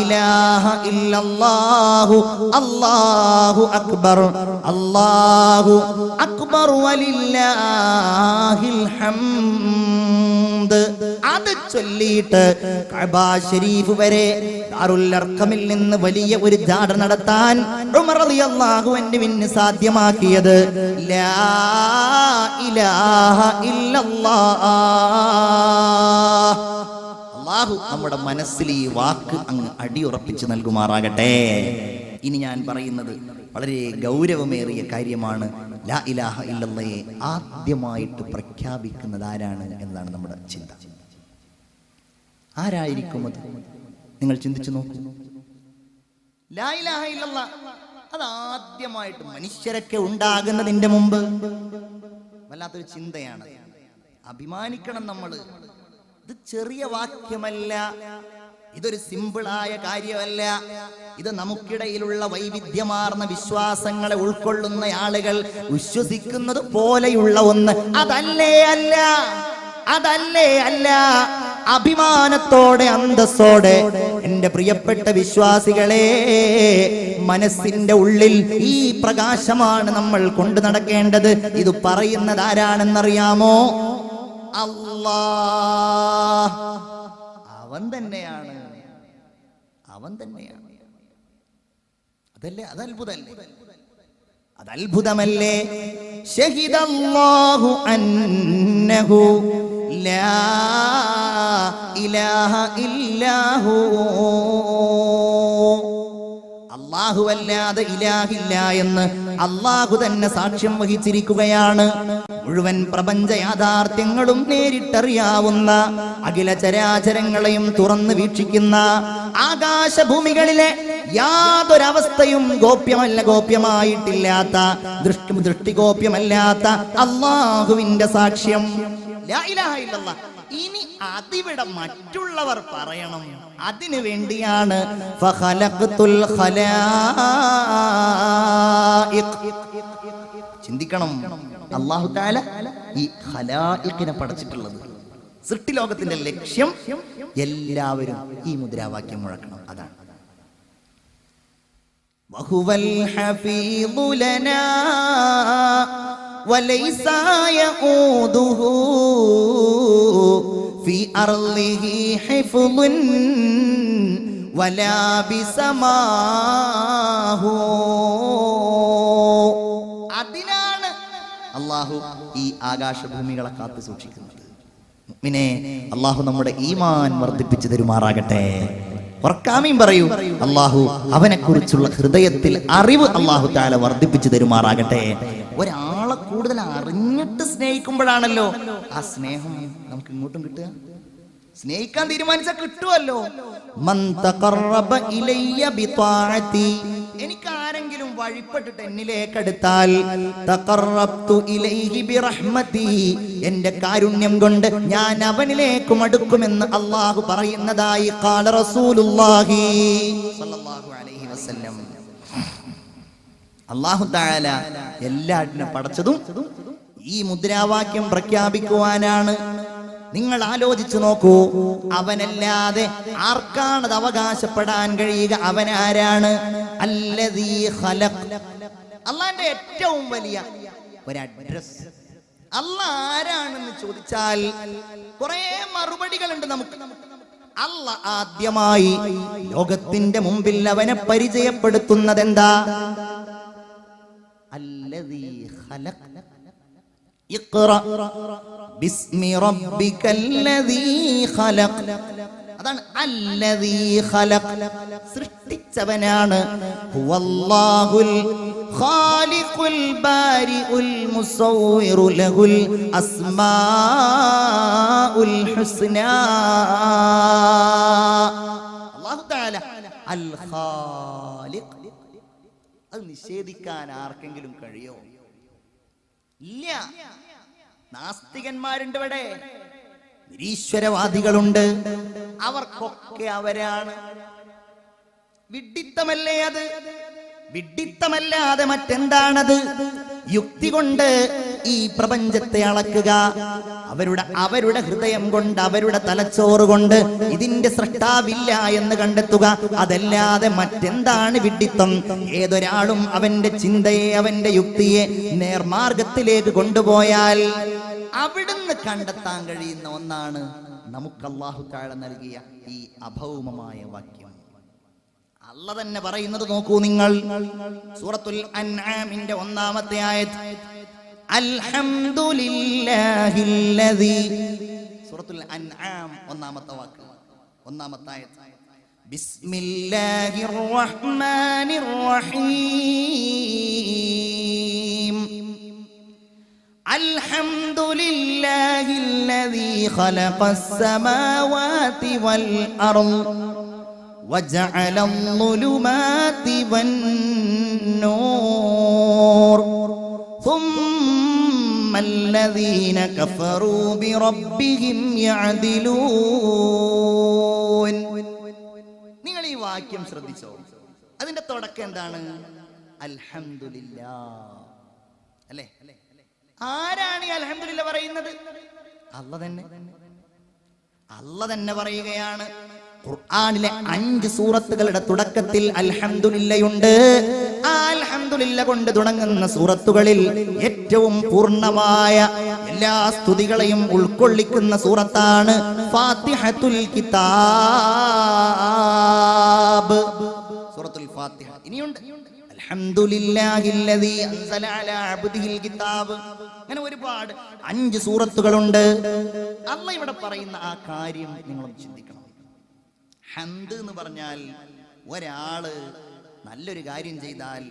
A: ഇലാഹ ഇല്ലല്ലാഹു അല്ലാഹു അക്ബർ അല്ലാഹു അക്ബർ വലില്ലാഹിൽ ഹംദ്. അത് ചൊല്ലിയിട്ട് കഅബ ശരീഫ് വരെ ദാറുൽ അർഖമിൽ നിന്ന് വലിയ ഒരു ജാഥ നടത്താൻ ഉമർ റളിയല്ലാഹു അൻഹുവിന് സാധ്യമാക്കിയത് ലാ ഇലാഹ ഇല്ലല്ലാഹ്. അല്ലാഹു നമ്മുടെ മനസ്സിൽ ഈ വാക്ക് അങ്ങ് അടിയുറപ്പിച്ച് നൽകുമാറാകട്ടെ. ഇനി ഞാൻ പറയുന്നത് വളരെ ഗൗരവമേറിയ കാര്യമാണ്. ലാ ഇലാഹ ഇല്ലല്ലാഹയെ ആദ്യമായിട്ട് പ്രഖ്യാപിക്കുന്നത് ആരാണ് എന്നതാണ് നമ്മുടെ ചിന്ത. ആരായിരിക്കും അത്? നിങ്ങൾ ചിന്തിച്ചു നോക്കൂ. ലാ ഇലാഹ ഇല്ലല്ലാഹ് അത് ആദ്യമായിട്ട് മനുഷ്യരൊക്കെ ഉണ്ടാകുന്നതിന്റെ മുമ്പ് വല്ലാത്തൊരു ചിന്തയാണ്. അഭിമാനിക്കണം നമ്മൾ. ഇത് ചെറിയ വാക്യമല്ല, ഇതൊരു സിമ്പിളായ കാര്യമല്ല. ഇത് നമുക്കിടയിലുള്ള വൈവിധ്യമാർന്ന വിശ്വാസങ്ങളെ ഉൾക്കൊള്ളുന്ന ആളുകൾ വിശ്വസിക്കുന്നത് പോലെയുള്ള ഒന്ന് അതല്ലേ അല്ല, അതല്ലേ അല്ല. അഭിമാനത്തോടെ അന്തസ്സോടെ എന്റെ പ്രിയപ്പെട്ട വിശ്വാസികളെ, മനസ്സിന്റെ ഉള്ളിൽ ഈ പ്രകാശമാണ് നമ്മൾ കൊണ്ടു നടക്കേണ്ടത്. ഇത് പറയുന്നത് ആരാണെന്നറിയാമോ? അല്ലാഹ്. അവൻ തന്നെയാണ്, അവൻ തന്നെയാണ്. അതല്ലേ, അതത്ഭുതമല്ലേ, അതത്ഭുതമല്ലേ? ഷഹിദല്ലാഹു അന്നഹു ലാ ഇലാഹ ഇല്ലാഹു. അല്ലാഹു അല്ലാതെ ഇലാഹില്ല എന്ന് അല്ലാഹു തന്നെ സാക്ഷ്യം വഹിച്ചിരിക്കുകയാണ്. മുഴുവൻ പ്രപഞ്ച യാഥാർത്ഥ്യങ്ങളും നേരിട്ടറിയാവുന്ന, അഖില ചരാചരങ്ങളെയും തുറന്നു വീക്ഷിക്കുന്ന, ആകാശഭൂമികളിലെ യാതൊരവസ്ഥയും ഗോപ്യമായിട്ടില്ലാത്ത, ദൃഷ്ടിഗോപ്യമല്ലാത്ത അല്ലാഹുവിന്റെ സാക്ഷ്യം. ലാ ഇലാഹ ഇല്ലല്ലാഹ്. ഇനി അതിവിടെ മറ്റുള്ളവർ പറയണം. അതിനു വേണ്ടിയാണ് ഫഖലഖതുൽ ഖലായിഖ്. ചിന്തിക്കണം, അല്ലാഹു തആല ഈ ഖലായിഖിനെ പടച്ചിട്ടുള്ളത്, സൃഷ്ടിലോകത്തിന്റെ ലക്ഷ്യം എല്ലാവരും ഈ മുദ്രാവാക്യം മുഴക്കണം. അതാണ് വഹുവൽ ഹഫീദു ലനാ വലൈസ യഊദുഹു ഫി അർളിഹി ഹിഫ്ളുൻ വലാ ബിസമാഹു. അതിനാണ് അല്ലാഹു ഈ ആകാശഭൂമികളെ കാത്തു സൂക്ഷിക്കുന്നത്. മുഅ്മിനേ, അല്ലാഹു നമ്മുടെ ഈമാൻ വർദ്ധിപ്പിച്ചു തരുമാറാകട്ടെ. ഉറക്കാമീൻ പറയൂ. അല്ലാഹു അവനെ കുറിച്ചുള്ള ഹൃദയത്തിൽ അറിവ് അല്ലാഹു തആല വർദ്ധിപ്പിച്ചു തരുമാറാകട്ടെ. ഒരാളെ കൂടുതൽ അറിഞ്ഞിട്ട് സ്നേഹിക്കുമ്പോഴാണല്ലോ ആ സ്നേഹം നമുക്ക് ഇങ്ങോട്ടും കിട്ടുക. സ്നേഹിക്കാൻ തീരുമാനിച്ചാൽ കിട്ടുമല്ലോ. മൻ തഖറബ ഇലയ്യ ബിതാഅതി. എനിക്ക് ആരെങ്കിലും വഴിപ്പെട്ടിട്ട് എന്നിലേക്ക് അടുത്താൽ തഖറബ്തു ഇലൈഹി ബിറഹ്മതി, എന്റെ കാരുണ്യം കൊണ്ട് ഞാൻ അവനിലേക്കും അടുക്കുമെന്ന് അല്ലാഹു പറയുന്നതായി ഖാല റസൂലുള്ളാഹി സ്വല്ലല്ലാഹു അലൈഹി വസല്ലം. അല്ലാഹു തആല എല്ലാറ്റിനെ പടച്ചതും ഈ മുദ്രാവാക്യം പ്രഖ്യാപിക്കുവാനാണ്. നിങ്ങൾ ആലോചിച്ചു നോക്കൂ, അവനല്ലാതെ ആർക്കാണത് അവകാശപ്പെടാൻ കഴിയുക? അവനാരാണ്? അല്ലദീ ഖലഖ്. അല്ലാഹുവിന്റെ ഏറ്റവും വലിയ ഒരു അഡ്രസ്. അല്ലാഹ് ആരാണെന്ന് ചോദിച്ചാൽ കുറെ മറുപടികളുണ്ട് നമുക്ക്. അല്ലാഹ് ആദ്യമായി ലോകത്തിന്റെ മുമ്പിൽ അവനെ പരിചയപ്പെടുത്തുന്നത് എന്താ? അല്ലദീ ഖലഖ്. ഇഖ്റ ബിസ്മി റബ്ബിക്കല്ലദീ ഖലഖ്. അതാണ് അല്ലദീ ഖലഖ്. സൃഷ്ടിച്ചവനാണ്. ഹുവല്ലാഹുൽ ഖാലിഖുൽ ബാരിഉൽ മുസവ്വിറു ലഹുൽ അസ്മാഉൽ ഹുസ്നാ. അല്ലാഹു തആല അൽ ഖാലിഖ്. അത് നിഷേധിക്കാൻ ആർക്കെങ്കിലും കഴിയോ? ഇല്ല. നാസ്തികന്മാരുണ്ട് ഇവിടെ, നിരീശ്വരവാദികളുണ്ട്. അവർക്കൊക്കെ അവരാണ്. വിഡ്ഢിത്തമല്ലേ അത്? വിഡ്ഢിത്തമല്ലാതെ മറ്റെന്താണത്? യുക്തി കൊണ്ട് ഈ പ്രപഞ്ചത്തെ അളക്കുക, അവരുടെ ഹൃദയം കൊണ്ട്, അവരുടെ തലച്ചോറ് കൊണ്ട് ഇതിന്റെ സൃഷ്ടാവില്ല എന്ന് കണ്ടെത്തുക. അതല്ലാതെ മറ്റെന്താണ് വിഡ്ഢിത്തം? ഏതൊരാളും അവന്റെ ചിന്തയെ, അവന്റെ യുക്തിയെ നേർമാർഗത്തിലേക്ക് കൊണ്ടുപോയാൽ അവിടുന്ന് കണ്ടെത്താൻ കഴിയുന്ന ഒന്നാണ് നമുക്ക് അല്ലാഹു തആല നൽകിയ ഈ അഭൗമമായ വാക്യം. അല്ലാഹ് തന്നെ പറയുന്നത് നോക്കൂ നിങ്ങൾ, സൂറത്തുൽ അൻആമിന്റെ 1-ാമത്തെ ആയത്ത്, അൽഹംദുലില്ലാഹില്ലദീ, സൂറത്തുൽ അൻആം 1-ാമത്തെ വാക്ക്, 1-ാമത്തെ ആയത്ത്, ബിസ്മില്ലാഹിർ റഹ്മാനിർ റഹീം, അൽഹംദുലില്ലാഹില്ലദീ ഖലഖസ് സമാവാതി വൽ അർള് وجعل الظلمات والنور ثم الذين كفروا بربهم يعدلون. നിങ്ങൾ ഈ വാക്യം ശ്രദ്ധിച്ചോ? അതിന്റെ തുടക്കം എന്താണ്? അൽഹംദുലില്ലാഹ് അല്ലേ? ആരാണ് ഈ അൽഹംദുലില്ലാഹ് പറയുന്നത്? അല്ലാഹ് തന്നെ പറയുകയാണ്. ഖുർആനിലെ 5 സൂറത്തുകളുടെ തുടക്കത്തിൽ അൽഹംദുലില്ലയുണ്ട്. ആ അൽഹംദുലില്ല കൊണ്ട് തുടങ്ങുന്ന സൂറത്തുകളിൽ ഏറ്റവും പൂർണ്ണമായ എല്ലാ സ്തുതികളെയും ഉൾക്കൊള്ളിക്കുന്ന സൂറത്താണ് ഫാത്തിഹത്തുൽ കിതാബ്, സൂറത്തുൽ ഫാത്തിഹ. ഇനിയുണ്ട് അൽഹംദുലില്ലാഹില്ലദീ അൻസല അലാ അബ്ദിഹിൽ കിതാബ്. അങ്ങനെ ഒരുപാട് 5 സൂറത്തുകളുണ്ട്. അല്ലാഹ് ഇവിടെ പറയുന്ന ആ കാര്യം നിങ്ങൾ ചിന്തിക്കണം. ഹംദ് എന്ന് പറഞ്ഞാൽ ഒരാള് നല്ലൊരു കാര്യം ചെയ്താൽ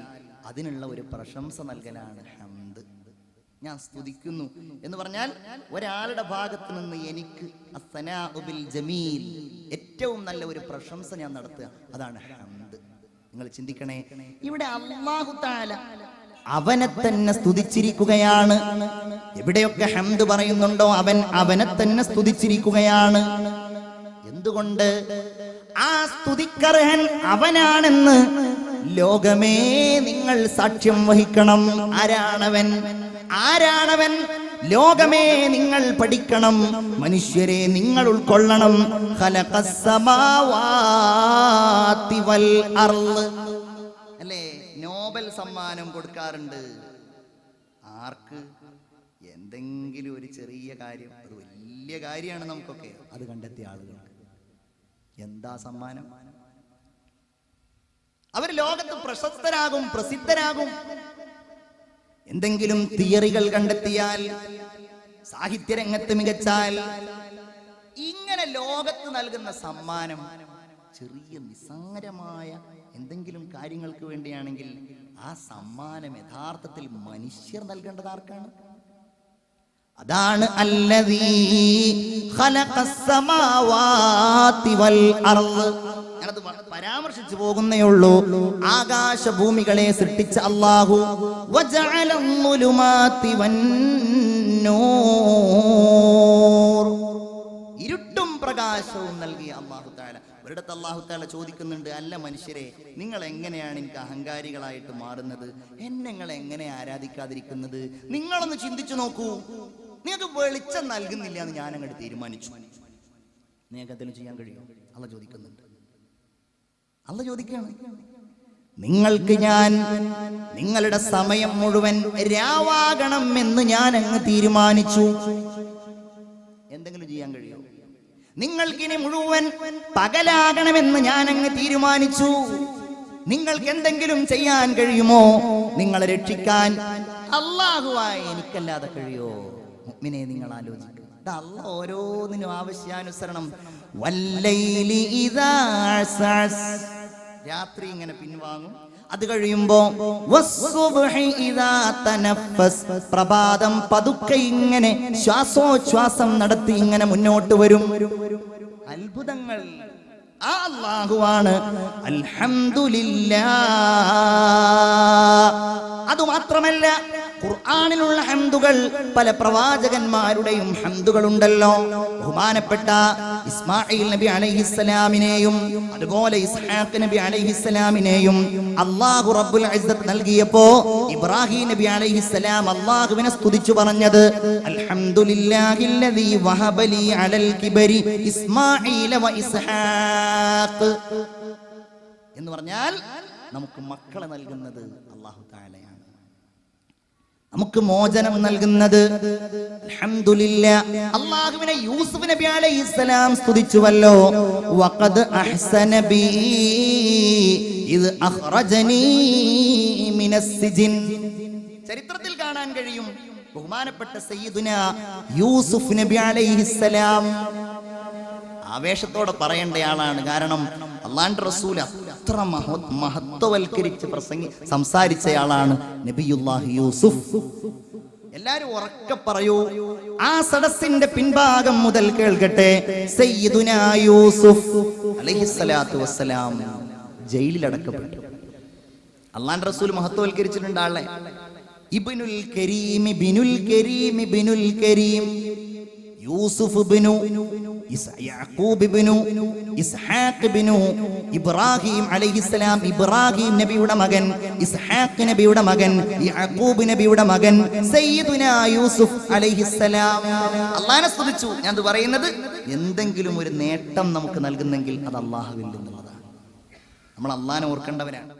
A: അതിനുള്ള ഒരു പ്രശംസ നൽകലാണ് ഹംദ്. ഞാൻ സ്തുതിക്കുന്നു എന്ന് പറഞ്ഞാൽ ഒരാളുടെ ഭാഗത്ത് നിന്ന് എനിക്ക് അസ്സനാഉ ബിൽ ജമീൽ, ഏറ്റവും നല്ല ഒരു പ്രശംസ ഞാൻ നടത്തുക, അതാണ് ഹംദ്. നിങ്ങൾ ചിന്തിക്കണേ, ഇവിടെ അല്ലാഹു തആല അവനെ തന്നെ സ്തുതിച്ചിരിക്കുകയാണ്. എവിടെയൊക്കെ ഹംദ് പറയുന്നുണ്ടോ അവനെ തന്നെ സ്തുതിച്ചിരിക്കുകയാണ്. എന്തുകൊണ്ട്? ആ സ്തുതിക്കർഹൻ അവനാണെന്ന് ലോകമേ നിങ്ങൾ സാക്ഷ്യം വഹിക്കണം. ആരാണവൻ? ലോകമേ നിങ്ങൾ പഠിക്കണം, മനുഷ്യരെ നിങ്ങൾ ഉൾക്കൊള്ളണം. ഖലഖസ് സമാവാതി വൽ അർള് അല്ലേ? നോബൽ സമ്മാനം കൊടുക്കാറുണ്ട് ആർക്ക്? എന്തെങ്കിലും ഒരു ചെറിയ കാര്യം, അത് വലിയ കാര്യമാണ് നമുക്കൊക്കെ, അത് കണ്ടെത്തിയ ആളുകൾക്ക് എന്താ സമ്മാനം? അവർ ലോകത്ത് പ്രശസ്തരാകും, പ്രസിദ്ധരാകും. എന്തെങ്കിലും തിയറികൾ കണ്ടെത്തിയാൽ, സാഹിത്യരംഗത്ത് മികച്ചാൽ, ഇങ്ങനെ ലോകത്ത് നൽകുന്ന സമ്മാനം ചെറിയ നിസ്സാരമായ എന്തെങ്കിലും കാര്യങ്ങൾക്ക് വേണ്ടിയാണെങ്കിൽ ആ സമ്മാനം യഥാർത്ഥത്തിൽ മനുഷ്യർ നൽകേണ്ടത് ആർക്കാണ്? അതാണ് അല്ലദീ ഖലഖസ് സമാവാതി വൽ അർള്. ഞാനത് പരാമർശിച്ചു പോകുന്നേ ഉള്ളൂ. ആകാശഭൂമികളെ സൃഷ്ടിച്ച അല്ലാഹു, വജഅല ളുലുമാതി വന്നൂർ, ഇരുട്ടും പ്രകാശവും നൽകിയ അല്ലാഹു തആല. ഒരിടത്ത് അല്ലാഹു തആല ചോദിക്കുന്നുണ്ട്, അല്ല മനുഷ്യരെ, നിങ്ങൾ എങ്ങനെയാണ് എനിക്ക് അഹങ്കാരികളായിട്ട് മാറുന്നത്? നിങ്ങൾ എങ്ങനെ ആരാധിക്കാതിരിക്കുന്നത്? നിങ്ങളൊന്ന് ചിന്തിച്ചു നോക്കൂ. നിങ്ങൾക്ക് വെളിച്ചം നൽകുന്നില്ല എന്ന് ഞാൻ അങ്ങോട്ട് തീരുമാനിച്ചു, നിങ്ങൾക്ക് എന്തെങ്കിലും ചെയ്യാൻ കഴിയുമോ? അല്ലാഹു ചോദിക്കുന്നുണ്ട്. അല്ലാഹു ചോദിക്കുകയാണ്, നിങ്ങൾക്ക് ഞാൻ നിങ്ങളുടെ സമയം മുഴുവൻ രാവാകണം എന്ന് ഞാൻ അങ്ങ് തീരുമാനിച്ചു, എന്തെങ്കിലും ചെയ്യാൻ കഴിയുമോ? നിങ്ങൾക്കിനി മുഴുവൻ പകലാകണമെന്ന് ഞാൻ അങ്ങ് തീരുമാനിച്ചു, നിങ്ങൾക്ക് എന്തെങ്കിലും ചെയ്യാൻ കഴിയുമോ? നിങ്ങളെ രക്ഷിക്കാൻ അല്ലാഹുവായി എനിക്കല്ലാതെ കഴിയോ? മുഅ്മിനേ, നിങ്ങൾ ആലോചിക്കുക. അല്ലാഹു ഓരോന്നിനും ആവശ്യാനുസരണം. വല്ലൈലി ഇദാ അസ്അസ്, രാത്രി ഇങ്ങനെ പിൻവാങ്ങും, അത് കഴിയുമ്പോ വസ്സുബ്ഹി ഇദാ തനഫസ്, പ്രഭാതം പതുക്കെ ഇങ്ങനെ ശ്വാസോച്ഛ്വാസം നടത്തി ഇങ്ങനെ മുന്നോട്ട് വരും. അത്ഭുതങ്ങൾ ആ അല്ലാഹുവാണ്. അൽഹംദുലില്ലാഹ്. അതുമാത്രമല്ല, ഖുർആനിലുള്ള ഹംദുകൾ പല പ്രവാചകന്മാരുടെയും ഹംദുകളുണ്ടല്ലോ. ബഹുമാനപ്പെട്ട ഇസ്മാഈൽ നബി അലൈഹിസ്സലാമിനെയും അതുപോലെ ഇസ്ഹാഖ് നബി അലൈഹിസ്സലാമിനെയും അല്ലാഹു റബ്ബുൽ ഇസ്സത്ത് നൽകിയപ്പോ ഇബ്രാഹിം നബി അലൈഹിസ്സലാം അല്ലാഹുവിനെ സ്തുതിച്ചു പറഞ്ഞത് അൽഹംദുലില്ലാഹില്ലദീ വഹബലി അലൽ കിബരി ഇസ്മാഈല വ ഇസ്ഹാഖ് എന്ന് പറഞ്ഞാൽ നമുക്ക് മക്കളെ നൽകുന്നത് അല്ലാഹു തആലയാണ്, നമുക്ക് മോചനം നൽകുന്നത്. അൽഹംദുലില്ലാഹ്. അല്ലാഹുവിനെ യൂസുഫ് നബി അലൈഹിസ്സലാം സ്തുതിച്ചുവല്ലോ. വഖദ് അഹ്സന ബി ഇദ് അഖ്റജനി മിനസ് സിജിൻ. ചരിത്രത്തിൽ കാണാൻ കഴിയും ബഹുമാനപ്പെട്ട സയ്യിദുന യൂസുഫ് നബി അലൈഹിസ്സലാം ആവേശത്തോടെ പറയേണ്ടയാളാണ്. കാരണം അല്ലാഹുവിന്റെ റസൂൽ അത്ര മഹത്വവൽക്കരിച്ച് സംസാരിച്ചയാളാണ് നബിയുല്ലാഹി യൂസുഫ്. എല്ലാരും ഉറക്കെ പറയൂ, ആ സദസ്സിന്റെ പിൻഭാഗം മുതൽ കേൾക്കട്ടെ. സയ്യിദുന യൂസുഫ് അലൈഹിസ്സലാത്തു വസ്സലാം ജയിലിൽ അടക്കപ്പെട്ടു. അല്ലാഹുവിന്റെ റസൂൽ മഹത്വവൽക്കരിച്ചിട്ടുണ്ട് ആളെ. ഇബ്നുൽ കരീം ബിനുൽ കരീം ബിനുൽ കരീം യൂസുഫ് ബിനു യാക്കൂബ് ബിനു ഇസ്ഹാഖ് ബിനു ഇബ്രാഹിം അലൈഹിസ്സലാം, ഇബ്രാഹിം നബിയുടെ മകൻ, ഇസ്ഹാഖ് നബിയുടെ മകൻ, യാക്കൂബ് നബിയുടെ മകൻ സയ്യിദുനാ യൂസുഫ് അലൈഹിസ്സലാം. അല്ലാഹുവിനെ സ്തുതിച്ചു. ഞാൻ ഇത് പറയുന്നത് എന്തെങ്കിലും ഒരു നേട്ടം നമുക്ക് നൽകുന്നെങ്കിൽ അത് അല്ലാഹുവിൽ നിന്നുള്ളതാണ്. നമ്മൾ അല്ലാഹുവിനെ ഓർക്കേണ്ടവരാണ്.